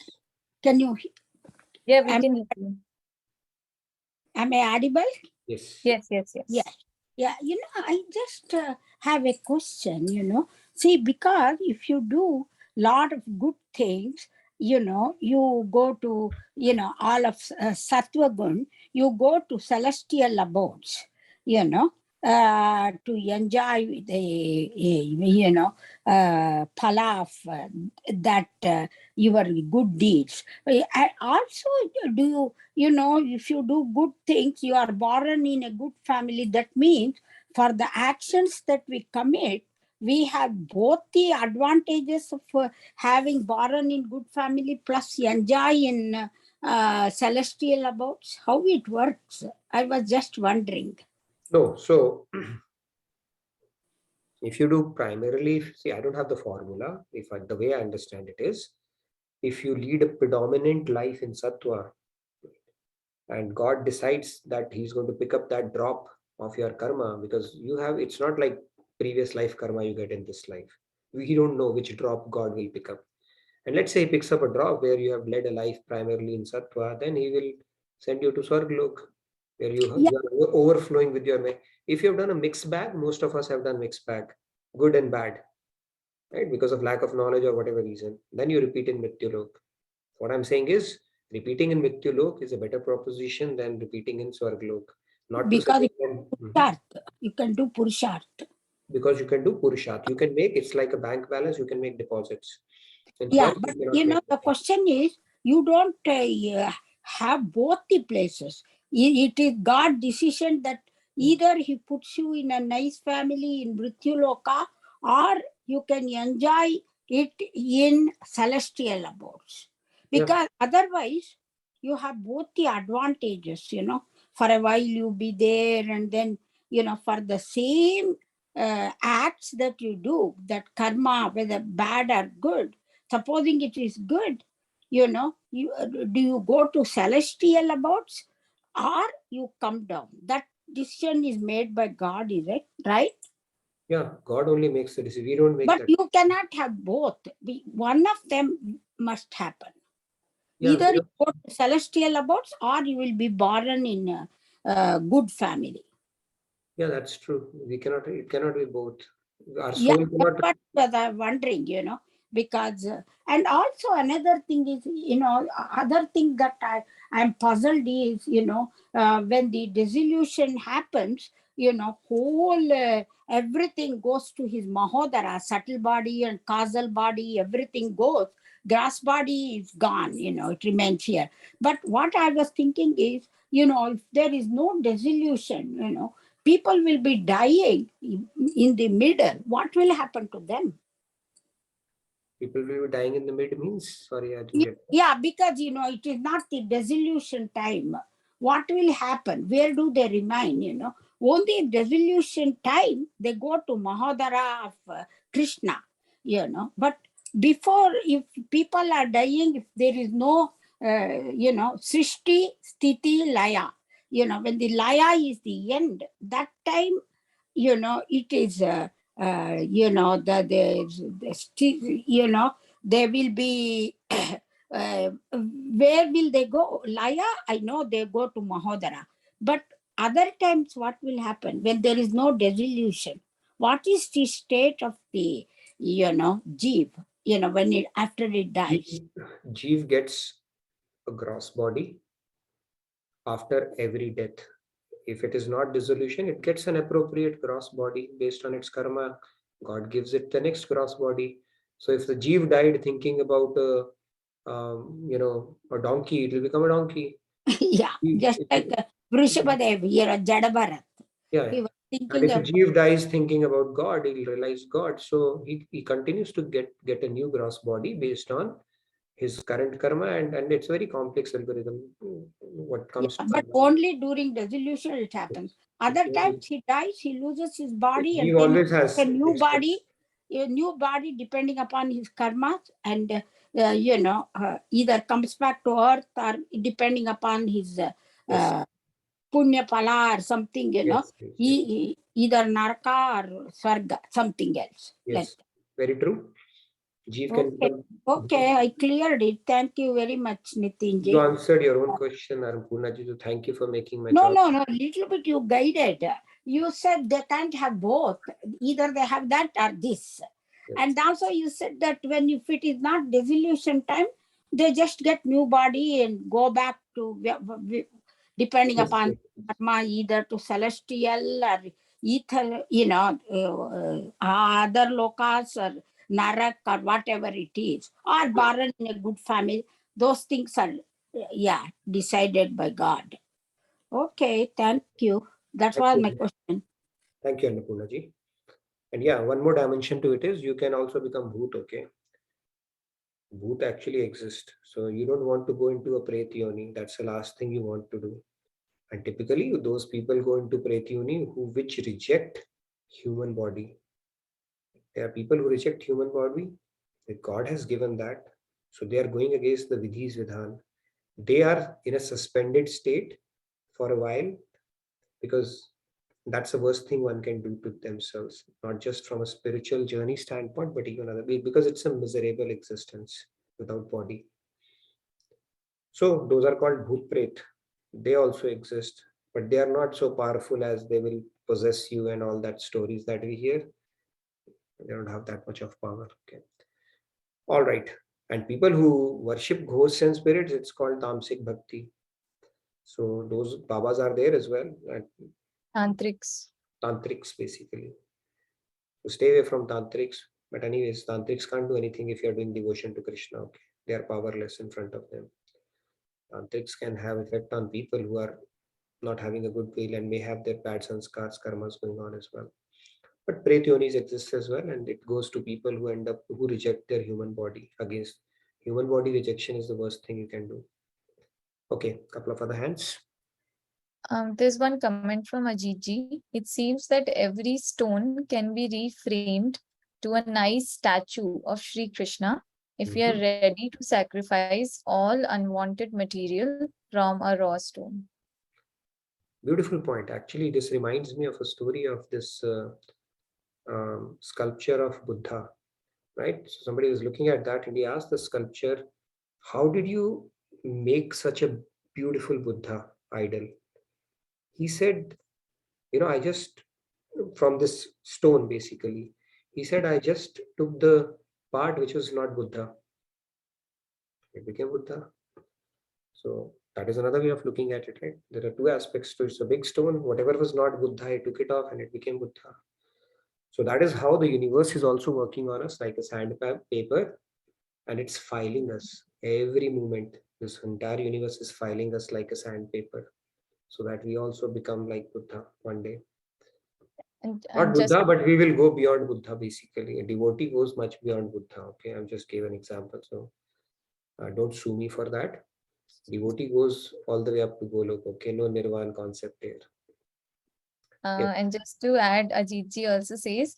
Can you? Yeah, we can hear you. Am I audible? Yes. Yes. Yeah. Yeah. I just have a question, See, because if you do lot of good things, you go to, all of Sattva Gun, you go to celestial abodes, to enjoy the, phala of that your good deeds. I also, do if you do good things, you are born in a good family. That means for the actions that we commit, we have both the advantages of having born in good family plus enjoy in celestial abodes. How it works? I was just wondering. No, so if you do primarily, see, I don't have the formula. The way I understand it is, if you lead a predominant life in Sattva, and God decides that He's going to pick up that drop of your karma, because it's not like previous life karma you get in this life. We don't know which drop God will pick up. And let's say He picks up a drop where you have led a life primarily in Sattva, then He will send you to Swarglok, where you are overflowing with your. If you have done a mixed bag, most of us have done mixed bag, good and bad, right? Because of lack of knowledge or whatever reason, then you repeat in Mrityulok. What I'm saying is, repeating in Mrityulok is a better proposition than repeating in Swarglok. Not because you can do Purusharth. Because you can do Purusharth. You can make, it's like a bank balance, you can make deposits. In Yeah, first, but you cannot you know, make the it. question is, you don't have both the places. It is God's decision that either He puts you in a nice family in Mrityuloka, or you can enjoy it in celestial abodes. Yeah. Because otherwise, you have both the advantages, you know. For a while you be there, and then, you know, for the same acts that you do, that karma, whether bad or good, supposing it is good, you know, you do you go to celestial abodes or you come down? That decision is made by God, is it right? Yeah, God only makes the decision. We don't make But that. you cannot have both. One of them must happen. Yeah, Either you go to celestial abodes or you will be born in a good family. yeah, that's true. We cannot. It cannot be both. Our Yeah, soul that's cannot. what I'm wondering, you know, because, and also another thing is, you know, other thing that I'm puzzled is, you know, when the dissolution happens, you know, whole, everything goes to his Mahodara, subtle body and causal body, everything goes. Grass body is gone, you know, it remains here. But what I was thinking is, you know, if there is no dissolution, you know, people will be dying in the middle. What will happen to them? People will be dying in the mid means. Sorry, I didn't get that. Yeah, because, you know, it is not the dissolution time. What will happen? Where do they remain, you know? Only dissolution time, they go to Mahodara of Krishna, you know. But before, if people are dying, if there is no, you know, Srishti, Sthiti, Laya, you know, when the Laya is the end, that time, you know, it is, you know, you know, there will be, where will they go? Laya, I know they go to Mahodara. But other times, what will happen when there is no dissolution? What is the state of the, you know, Jeev, you know, when it, after it dies? Jeev gets a gross body after every death. If it is not dissolution, it gets an appropriate gross body based on its karma. God gives it the next gross body. So if the Jeev died thinking about you know, a donkey, it will become a donkey. Yeah, just like Vrishabhadev here, Jadabharat. Yeah. He was And thinking if a about, Jeev dies thinking about God, he'll realize God. So he continues to get a new gross body based on his current karma, and it's very complex algorithm. What comes yeah, to but only during dissolution it happens. Other times he dies, he loses his body, and Jeev then always has a new expects. body depending upon his karma, and you know, either comes back to earth or depending upon his Yes. punya pala or something, you know, Yes, he either naraka or swarga, something else. yes, very true. Jeev can Okay, become. okay, I cleared it. Thank you very much, You Nitinji. answered your own question, Arpunaji. So thank you for making my No, job. no, no. Little bit you guided. You said they can't have both. Either they have that or this. And also you said that if it is not dissolution time, they just get new body and go back to, depending Yes, upon yes. karma, either to celestial or ether, you know, other lokas or narak or whatever it is, or born in a good family. Those things are, yeah, decided by God. Okay, thank you. That Thank was my you. question. Thank you, Annapunaji. And yeah, one more dimension to it is you can also become Bhoot, okay? Bhoot actually exists. So you don't want to go into a Pret Yoni. That's the last thing you want to do. And typically those people go into Pret Yoni which reject human body. There are people who reject human body. God has given that. So they are going against the Vidhis Vidhan. They are in a suspended state for a while because that's the worst thing one can do to themselves, not just from a spiritual journey standpoint, but even other because it's a miserable existence without body. So those are called Bhoot Pret. They also exist, but they are not so powerful as they will possess you and all that stories that we hear. They don't have that much of power. Okay. All right. And people who worship ghosts and spirits, it's called Tamsik Bhakti. So those Babas are there as well. Tantrics. Tantrics basically. So stay away from Tantrics. But anyways, tantrics can't do anything if you're doing devotion to Krishna. Okay, they are powerless in front of them. Tantrics can have effect on people who are not having a good will and may have their bad sanskars, karmas going on as well. But Pret yonis exist as well, and it goes to people who reject their human body. Against human body rejection is the worst thing you can do. Okay, couple of other hands. There's one comment from Ajiji. It seems that every stone can be reframed to a nice statue of Sri Krishna if we are ready to sacrifice all unwanted material from a raw stone. Beautiful point. Actually, this reminds me of a story of this sculpture of Buddha, right? So somebody was looking at that and he asked the sculpture, how did you make such a beautiful Buddha idol? He said, I just, from this stone basically, he said, I just took the part which was not Buddha. It became Buddha. So that is another way of looking at it, right? There are two aspects to it. It's a big stone, whatever was not Buddha, I took it off and it became Buddha. So that is how the universe is also working on us like a sandpaper, and it's filing us every moment. This entire universe is filing us like a sandpaper, so that we also become like Buddha one day. Not Buddha, but we will go beyond Buddha basically. A devotee goes much beyond Buddha. Okay, I've just gave an example, so don't sue me for that. Devotee goes all the way up to Golok. Okay, no Nirvana concept here. And just to add, Ajitji also says,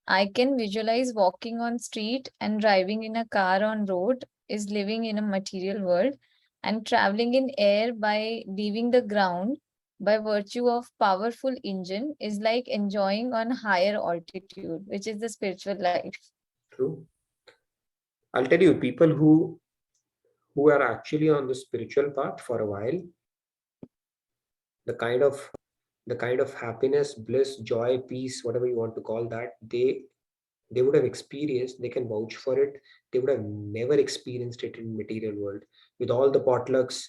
I can visualize walking on street and driving in a car on road is living in a material world, and traveling in air by leaving the ground by virtue of powerful engine is like enjoying on higher altitude, which is the spiritual life. True. I'll tell you, people who are actually on the spiritual path for a while, the kind of happiness, bliss, joy, peace, whatever you want to call that, they would have experienced, they can vouch for it, they would have never experienced it in material world. With all the potlucks,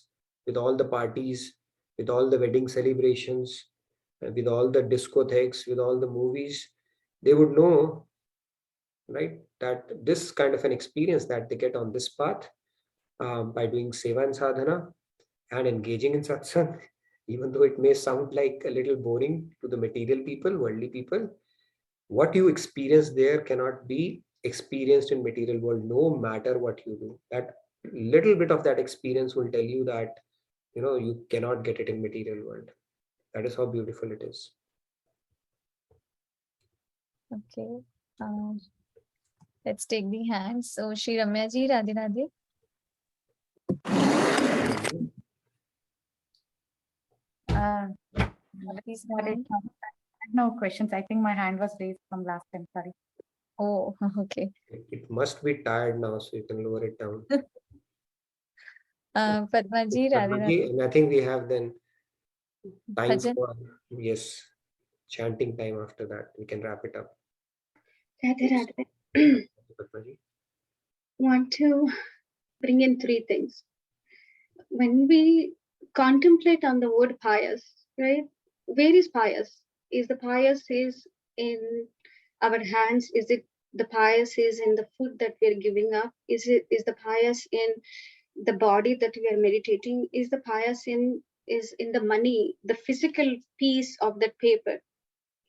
with all the parties, with all the wedding celebrations, with all the discotheques, with all the movies, they would know, right, that this kind of an experience that they get on this path by doing seva and sadhana and engaging in satsang, even though it may sound like a little boring to the material people, worldly people, what you experience there cannot be experienced in material world, no matter what you do. That little bit of that experience will tell you that, you cannot get it in material world. That is how beautiful it is. Okay. Let's take the hands. So, Shri Ramya ji, Radhe Radhe. Please got it. No questions. I think my hand was raised from last time. Sorry. Oh, okay. It must be tired now, so you can lower it down. Padma ji, Radhe Radhe. And I think we have then time Bhajan? for, yes, chanting time after that. We can wrap it up. Radhe Radhe. Want to bring in three things. When we contemplate on the word pious, right? Where is pious? Is the pious is in our hands? Is it the pious is in the food that we are giving up? Is the pious in the body that we are meditating? Is the pious in the money, the physical piece of that paper?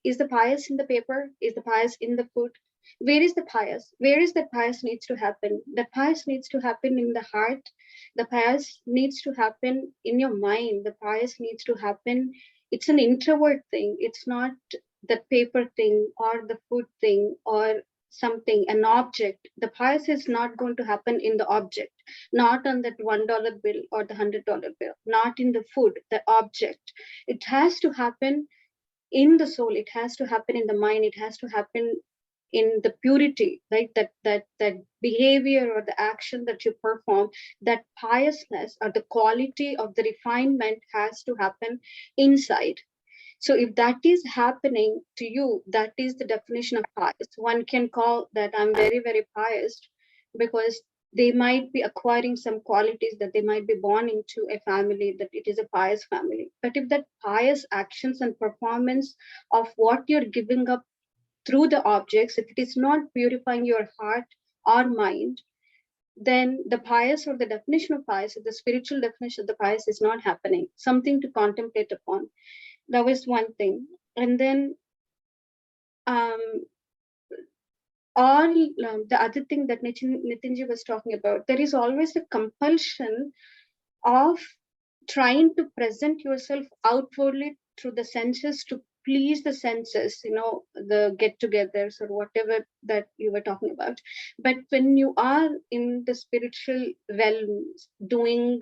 Is the pious in the paper? Is the pious in the food? Where is the pious? Where is that pious needs to happen? The pious needs to happen in the heart. The pious needs to happen in your mind. The pious needs to happen. It's an introvert thing. It's not the paper thing or the food thing or something, an object. The pious is not going to happen in the object, not on that $1 bill or the $100 bill, not in the food, the object. It has to happen in the soul. It has to happen in the mind. It has to happen in the purity, right? That behavior or the action that you perform, that piousness or the quality of the refinement has to happen inside. So if that is happening to you, that is the definition of pious. One can call that I'm very, very pious because they might be acquiring some qualities that they might be born into a family, that it is a pious family. But if that pious actions and performance of what you're giving up through the objects, if it is not purifying your heart or mind, then the pious, or the definition of pious, or the spiritual definition of the pious, is not happening. Something to contemplate upon. That was one thing. And then the other thing that Nitinji was talking about, there is always a compulsion of trying to present yourself outwardly through the senses to please the senses, the get-togethers or whatever that you were talking about. But when you are in the spiritual realms doing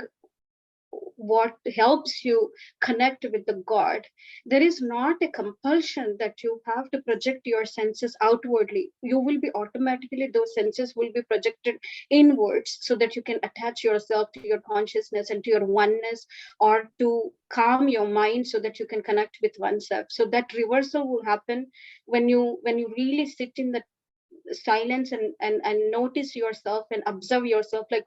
what helps you connect with the God, there is not a compulsion that you have to project your senses outwardly. You will be automatically, those senses will be projected inwards, so that you can attach yourself to your consciousness and to your oneness, or to calm your mind so that you can connect with oneself. So that reversal will happen when you really sit in the silence and notice yourself and observe yourself, like,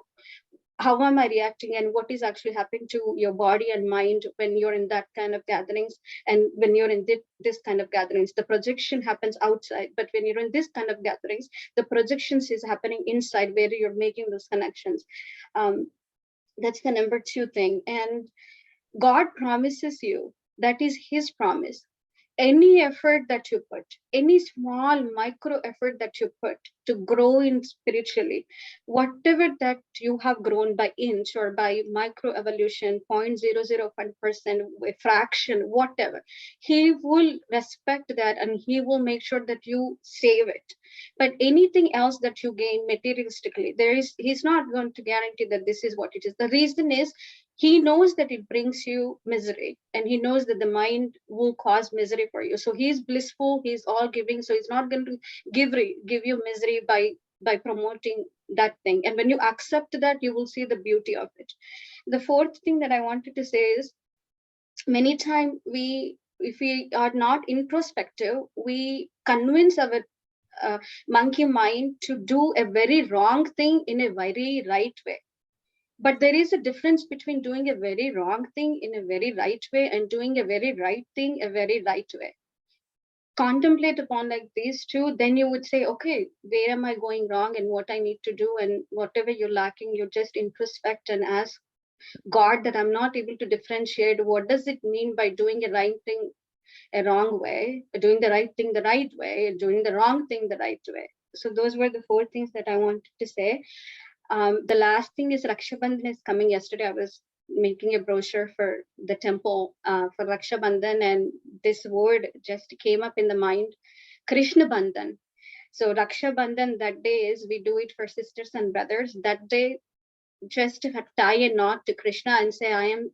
how am I reacting, and what is actually happening to your body and mind when you're in that kind of gatherings, and when you're in this kind of gatherings. The projection happens outside, but when you're in this kind of gatherings, the projections is happening inside, where you're making those connections. That's the number 2 thing. And God promises you, that is his promise. Any effort that you put, any small micro effort that you put to grow in spiritually, whatever that you have grown by inch or by micro evolution, 0.001%, a fraction, whatever, he will respect that and he will make sure that you save it. But anything else that you gain materialistically, he's not going to guarantee that this is what it is. The reason is, he knows that it brings you misery, and he knows that the mind will cause misery for you. So he's blissful, he's all giving, so he's not going to give you misery by promoting that thing. And when you accept that, you will see the beauty of it. The 4th thing that I wanted to say is, many times if we are not introspective, we convince our monkey mind to do a very wrong thing in a very right way. But there is a difference between doing a very wrong thing in a very right way and doing a very right thing a very right way. Contemplate upon like these two, then you would say, okay, where am I going wrong and what I need to do, and whatever you're lacking, you just introspect and ask God that I'm not able to differentiate what does it mean by doing a right thing a wrong way, doing the right thing the right way, doing the wrong thing the right way. So those were the 4 things that I wanted to say. The last thing is Raksha Bandhan is coming. Yesterday I was making a brochure for the temple for Raksha Bandhan, and this word just came up in the mind, Krishna Bandhan. So Raksha Bandhan, that day is, we do it for sisters and brothers. That day, just to tie a knot to Krishna and say, I am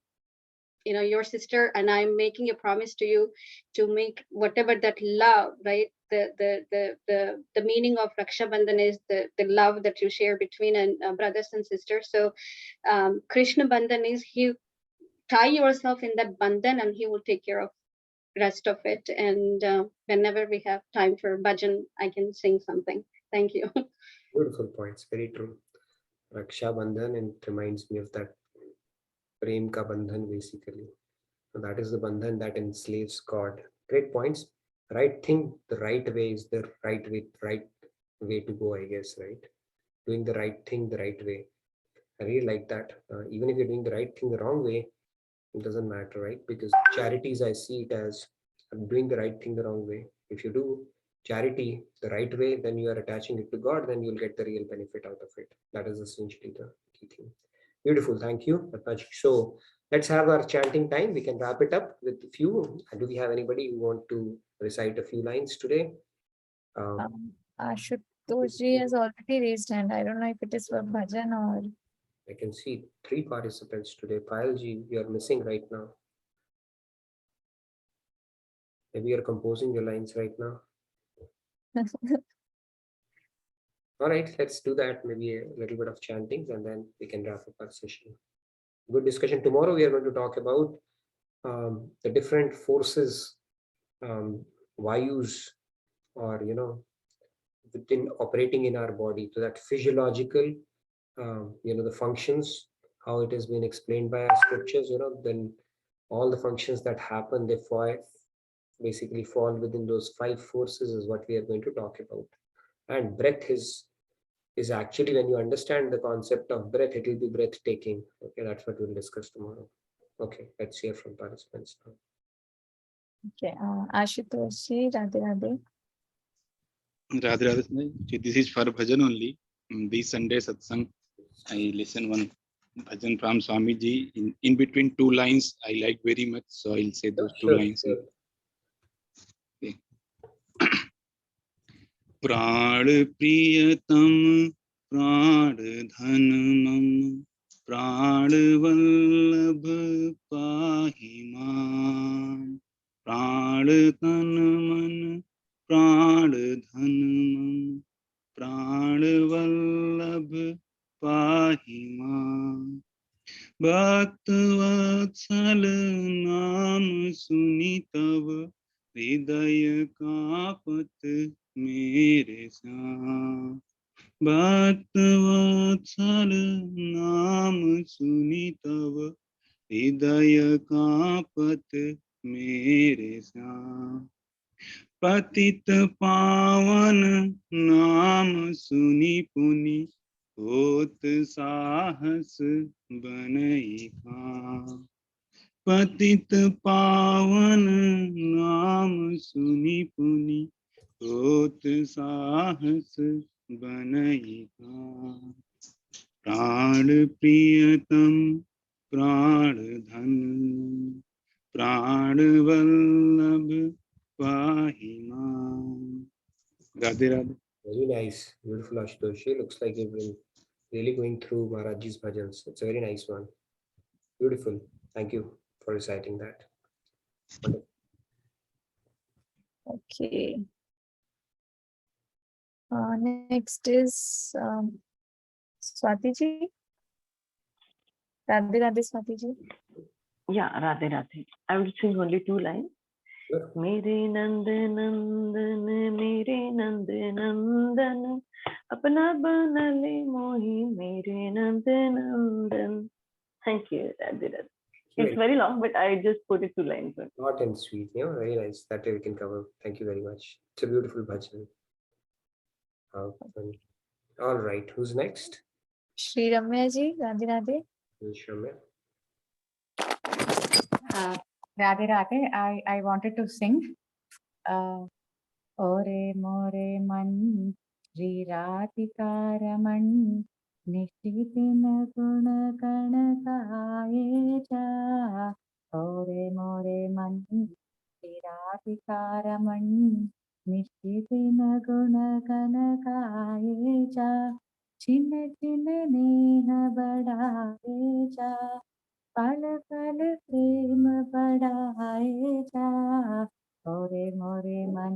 your sister, and I'm making a promise to you to make whatever that love, right? The meaning of Raksha Bandhan is the love that you share between brothers and sisters. So Krishna Bandhan is, you tie yourself in that bandhan and he will take care of rest of it. And whenever we have time for bhajan, I can sing something. Thank you. Beautiful points. Very true. Raksha Bandhan, and it reminds me of that Prem ka Bandhan, basically. So that is the Bandhan that enslaves God. Great points. Right thing, the right way is the right way to go, I guess, right? Doing the right thing the right way. I really like that. Even if you're doing the right thing the wrong way, it doesn't matter, right? Because charities, I see it as doing the right thing the wrong way. If you do charity the right way, then you are attaching it to God, then you'll get the real benefit out of it. That is essentially the key thing. Beautiful. Thank you, Apache. So let's have our chanting time. We can wrap it up with a few. Do we have anybody who want to recite a few lines today? Ashutoshji has already raised hand. I don't know if it is for bhajan or... I can see 3 participants today. Payalji, you are missing right now. Maybe you're composing your lines right now. All right, let's do that. Maybe a little bit of chanting, and then we can wrap up our session. Good discussion. Tomorrow we are going to talk about the different forces, vayus, or within operating in our body. So that physiological, the functions, how it has been explained by our scriptures. Then all the functions that happen, they basically fall within those 5 forces is what we are going to talk about. And breath is actually, when you understand the concept of breath, it will be breathtaking. Okay, that's what we'll discuss tomorrow. Okay, let's hear from participants now. Okay, Ashutosh ji, Radhe Radhe. Radhe Radhe. This is for bhajan only. This Sunday satsang, I listen one bhajan from Swamiji. In between 2 lines, I like very much, so I'll say those 2 lines. Sure. Okay. प्राण प्रियतम प्राण धन मम प्राण वल्लभ पाहि मां प्राण तन मन प्राण धन मम प्राण वल्लभ पाहि मां भक्त वत्सल नाम सुनि तव हृदय कांपत मेरे श्याम भक्त वत्सल नाम सुनि तव हृदय कांपत मेरे श्याम पतित पावन नाम सुनि पुनि होत साहस बनई काम पतित पावन नाम सुनि पुनि होत साहस बनई काम प्राण प्रियतम प्राण धन प्राण वल्लभ पाहि मां Radhe Radhe. Very nice, beautiful Ashutoshi. Looks like you've been really going through Maharajji's bhajans. It's a very nice one. Beautiful. Thank you for reciting that. Wonderful. Okay. Next is Swati ji. Radhe Radhe Swati ji. Yeah, Radhe Radhe. I will sing only 2 lines. मेरे नंद नंदन मेरे नंद नंदन अपना बना ले मोही मेरे नंद नंदन. Thank you, Radhe Radhe. It's very long, but I just put it 2 lines. Short and sweet, very nice. That way we can cover. Thank you very much. It's a beautiful bhajan. All right, who's next? Shri Ramya ji, Radhe Radhe. Shri Ramya. Radhe Radhe, I wanted to sing. Ore more man, Shri Radhika Raman, Nishritin Guna Kanakaye cha. Ore more man, Shri Radhika Raman, Nishritin Guna Kanakaye cha. Chinne chinne neha badaye cha. पल पल प्रेम बढ़ाए जा ओरे मोरे मन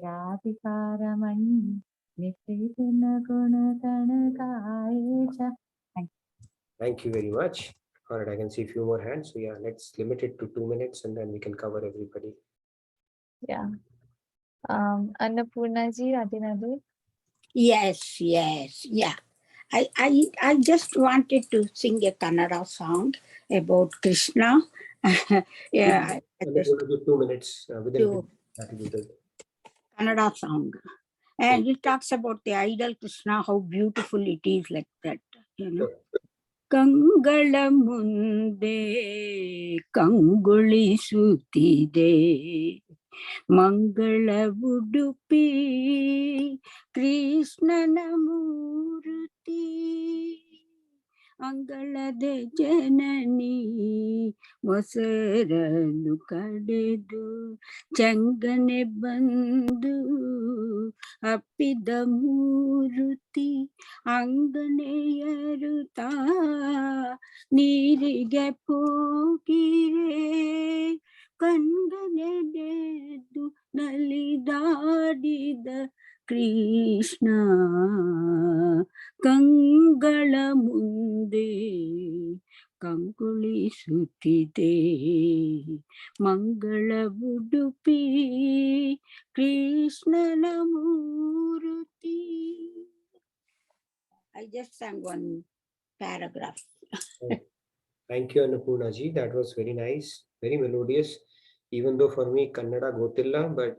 राधिका रमन निश्चित न गुण गण गाए जा. Thank you very much. All right, I can see a few more hands. So yeah, let's limit it to 2 minutes and then we can cover everybody. Yeah. Annapurna ji, Radhe Radhe. Yes, yeah. I just wanted to sing a Kannada song about Krishna. Yeah. Let's go to 2 minutes within that will be good. Kannada song. And it talks about the idol Krishna, how beautiful it is, like that, ಕಂಗಳ ಮುಂದೆ ಕಂಗೊಳಿಸುತ್ತಿದೆ ಮಂಗಳ ಉಡುಪಿ ಕೃಷ್ಣನ ಮೂರ್ತಿ ಅಂಗಳದ ಜನನಿ ಮೊಸರನ್ನು ಕಡೆದು ಚಂಗನೆ ಬಂದು ಅಪ್ಪಿದ ಮೂರುತಿ ಅಂಗನೆಯರುತ ನೀರಿಗೆ ಹೋಗಿರೆ ಕಣ್ಗನೆಡೆದು ನಲಿದಾಡಿದ ಕೃಷ್ಣ ಕಂಗಳ ಮುಂದೆ ಕಂಗೊಳಿಸುತ್ತಿದೆ ಮಂಗಳ ಉಡುಪಿ ಕೃಷ್ಣನ ಮೂರ್ತಿ. I just sang one paragraph. Thank you, Annapurna ji. That was very nice, very melodious. Even though for me Kannada Gotilla, but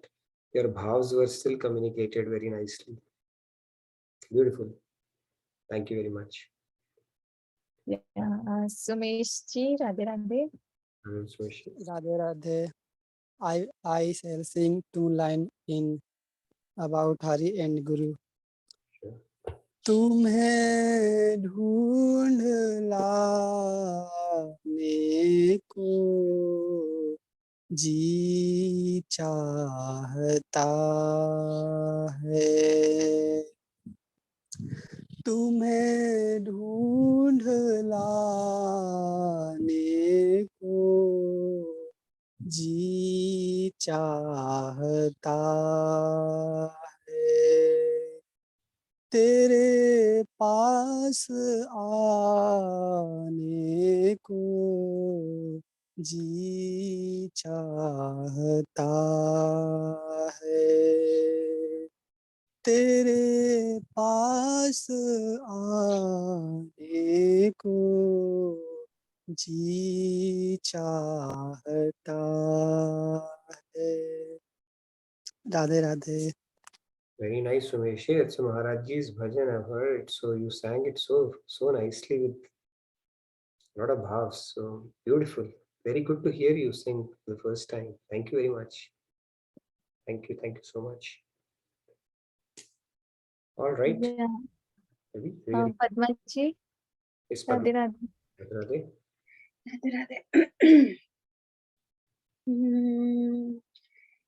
your bhavs were still communicated very nicely. Beautiful. Thank you very much. Yeah, Sumesh ji, Radhe Radhe. Radhe Radhe. I shall sing 2 lines in about Hari and Guru. तुम्हें ढूंढ लाने को जी चाहता है, तुम्हें ढूंढ लाने को जी चाहता है, तेरे पास आने को जी चाहता है, तेरे पास आने को जी चाहता है। Radhe Radhe. Very nice, Sumesh. It's Maharaj Ji's bhajan, I've heard. So you sang it so nicely with a lot of bhavs. So beautiful. Very good to hear you sing for the first time. Thank you very much. Thank you so much. All right. Yeah. Really? Padma ji. Yes, Radhe Padma. Radhe. Radhe. Radhe Radhe.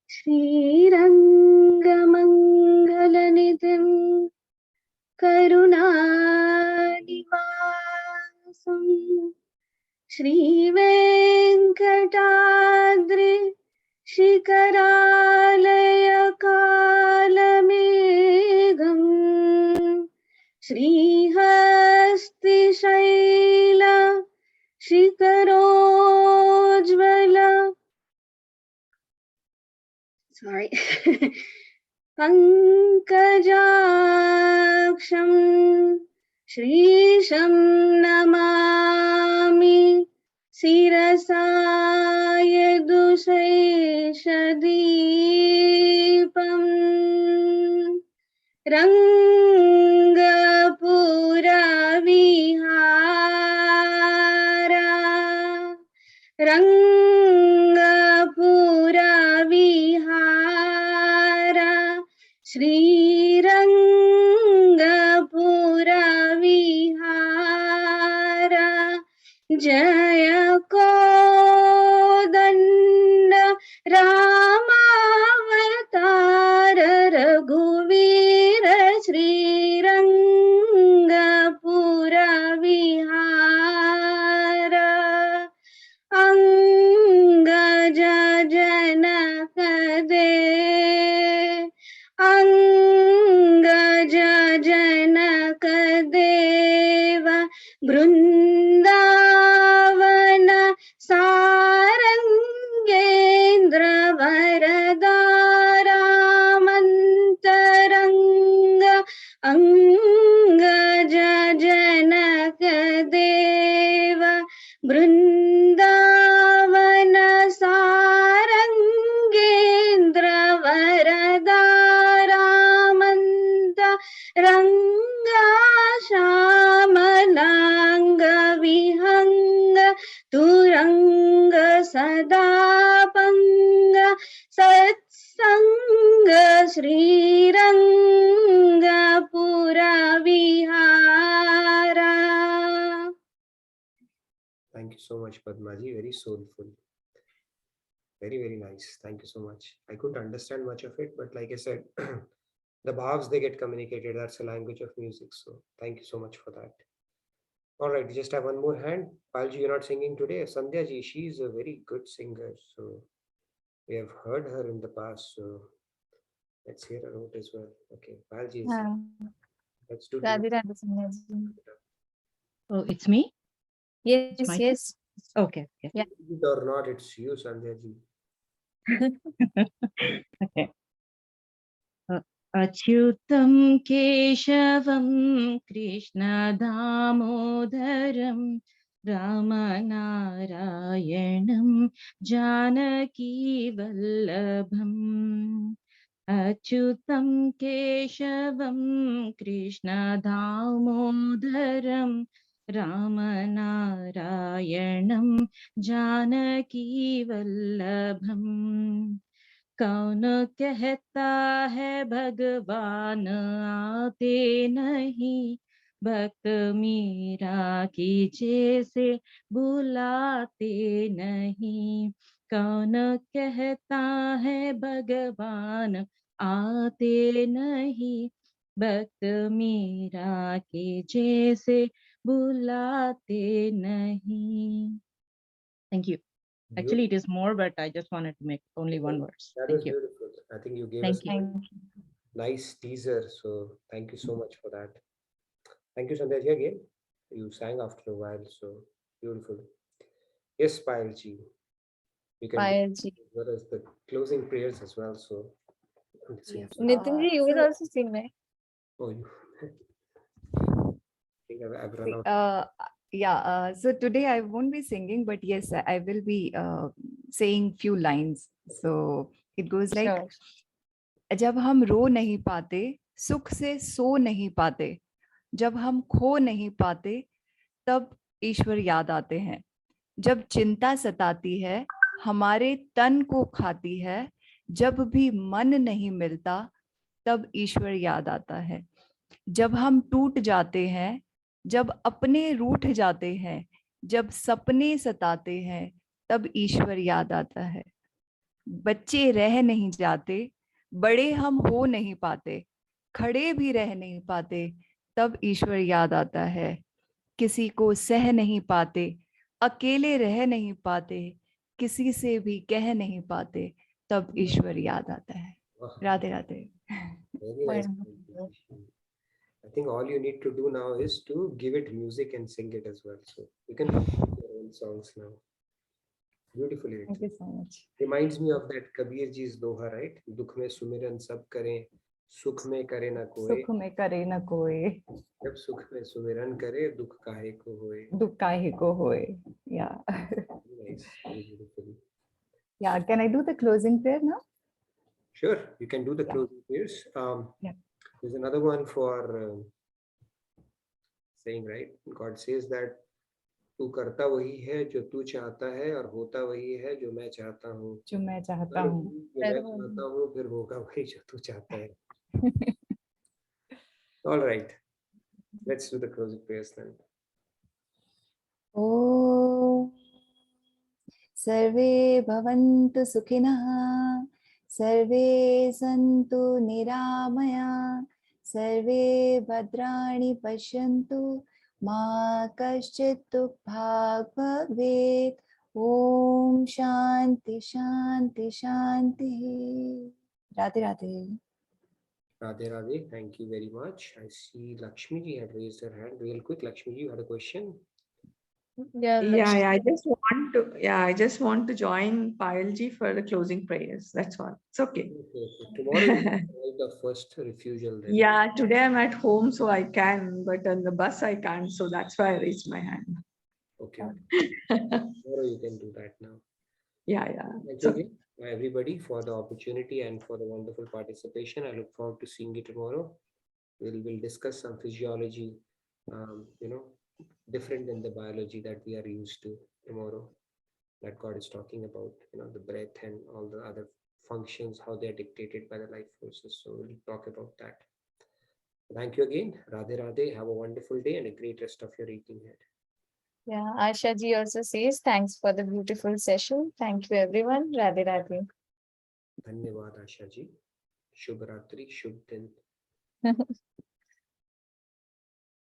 श्रीरङ्गमङ्गलनिधिं करुणानिवासं श्रीवेङ्कटाद्रि शिखरालयकालमेघं श्रीहस्तिशैल शिखरोज्ज्वल sorry पङ्कजाक्षं श्रीशं Namami शिरसा यदुशेषदीपम् रङ्गपुरविहारा रङ्गपुरविहारा श्रीरङ्गपुरविहारा जय कोदण्ड रामावतार रघुवीर श्रीरङ्गपुरविहारा अङ्गज जनक दे अङ्गज जनक देव बृन्दावन सारङ्गेन्द्र वरदारामन्तरङ्ग अङ्गज जनक देव बृन्दावन सारङ्गेन्द्र वरदारामन्त रङ्गाश्यामलाङ्ग विहङ्ग तुरङ्ग सदापङ्ग सत्सङ्ग श्रीरङ्गपुरविहारा. Thank you so much, Padmaji. Very soulful. Very nice. Thank you so much. I couldn't understand much of it, but like I said, the bhavs, they get communicated. That's the language of music. So thank you so much for that. All right, we just have one more hand. Palji, you're not singing today. Sandhya ji, she's a very good singer. So we have heard her in the past. So let's hear her out as well. Okay, Palji. Let's do Radhe Radhe Sandhya ji. Oh, it's me? Yes, my yes. Okay. Yeah. It or not, it's you, Sandhya ji. Okay. अच्युतं केशवं कृष्णदामोदरं रामनारायणं जानकीवल्लभम् अच्युतं केशवं कृष्णदामोदरं रामनारायणं जानकीवल्लभम् कौन कहता है भगवान आते नहीं भक्त मीरा की जैसे बुलाते नहीं कौन कहता है भगवान आते नहीं भक्त मीरा के जैसे बुलाते नहीं. Thank you. Actually, it is more, but I just wanted to make only one verse. That Thank was you. beautiful. I think you gave Thank us you. a nice teaser. So thank you so much for that. Thank you, Sandhya ji, again. You sang after a while, so beautiful. Yes, Payal ji. We can do Payal ji. as well as the closing prayers as well. So Yes. Nitin ji, you will also sing, right? Oh, you. I think I've run out. So today I won't be singing, but yes, I will be saying few lines. So it goes like, Sure. जब हम रो नहीं पाते, सुख से सो नहीं पाते, जब हम खो नहीं पाते, तब ईश्वर याद आते हैं. जब चिंता सताती है, हमारे तन को खाती है, जब भी मन नहीं मिलता, तब ईश्वर याद आता है. जब हम टूट जाते हैं, जब अपने रूठ जाते हैं, जब सपने सताते हैं, तब ईश्वर याद आता है. बच्चे रह नहीं जाते, बड़े हम हो नहीं पाते, खड़े भी रह नहीं पाते, तब ईश्वर याद आता है. किसी को सह नहीं पाते, अकेले रह नहीं पाते, किसी से भी कह नहीं पाते, तब ईश्वर याद आता है. Radhe Radhe. Very nice. I think all you need to do now is to give it music and sing it as well. So you can compose your own songs now. Beautifully written. Thank you so much. Reminds me of that Kabir ji's doha, right? Dukh mein sumiran sab kare, sukh mein kare na koi. सुख में करे न कोई, जब सुख में सुमिरन करे, दुख काहे को होए. दुख काहे को होए. Yeah. Nice. Very beautiful. Yeah. Can I do the closing prayer now? Sure, you can do the closing prayers. Yeah. There's another one for saying, right? God says that तू करता वही है जो तू चाहता है और होता वही है जो मैं चाहता हूँ. जो मैं चाहता जो हूँ. मैं चाहता हूँ फिर होगा वही जो तू चाहता है. All right, let's do the closing prayers then. ॐ सर्वे भवन्तु सुखिनः, सर्वे सन्तु निरामया, सर्वे भद्राणि पश्यन्तु, मा कश्चित् दुःखभाग् भवेत्. ॐ शान्ति शान्ति शान्तिः. Radhe Radhe. Radhe Radhe, thank you very much. I see Lakshmi ji had raised her hand. Real quick, Lakshmi ji, you had a question? Yeah, Yeah, I just want to join Payal ji for the closing prayers. That's all. It's okay. Okay. Tomorrow you have the first refusal then. Yeah, today I'm at home, so I can, but on the bus I can't. So that's why I raised my hand. Okay. Tomorrow you can do that now. Yeah. Thank you again, everybody, for the opportunity and for the wonderful participation. I look forward to seeing you tomorrow. We'll discuss some physiology, different than the biology that we are used to tomorrow, that God is talking about, the breath and all the other functions, how they are dictated by the life forces. So we'll talk about that. Thank you again. Radhe Radhe. Have a wonderful day and a great rest of your evening ahead. Yeah, Asha ji also says thanks for the beautiful session. Thank you everyone. Radhe Radhe. Dhanyavad Asha ji. Shubh Ratri, Shubh Din.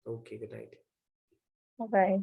Okay, good night. Bye.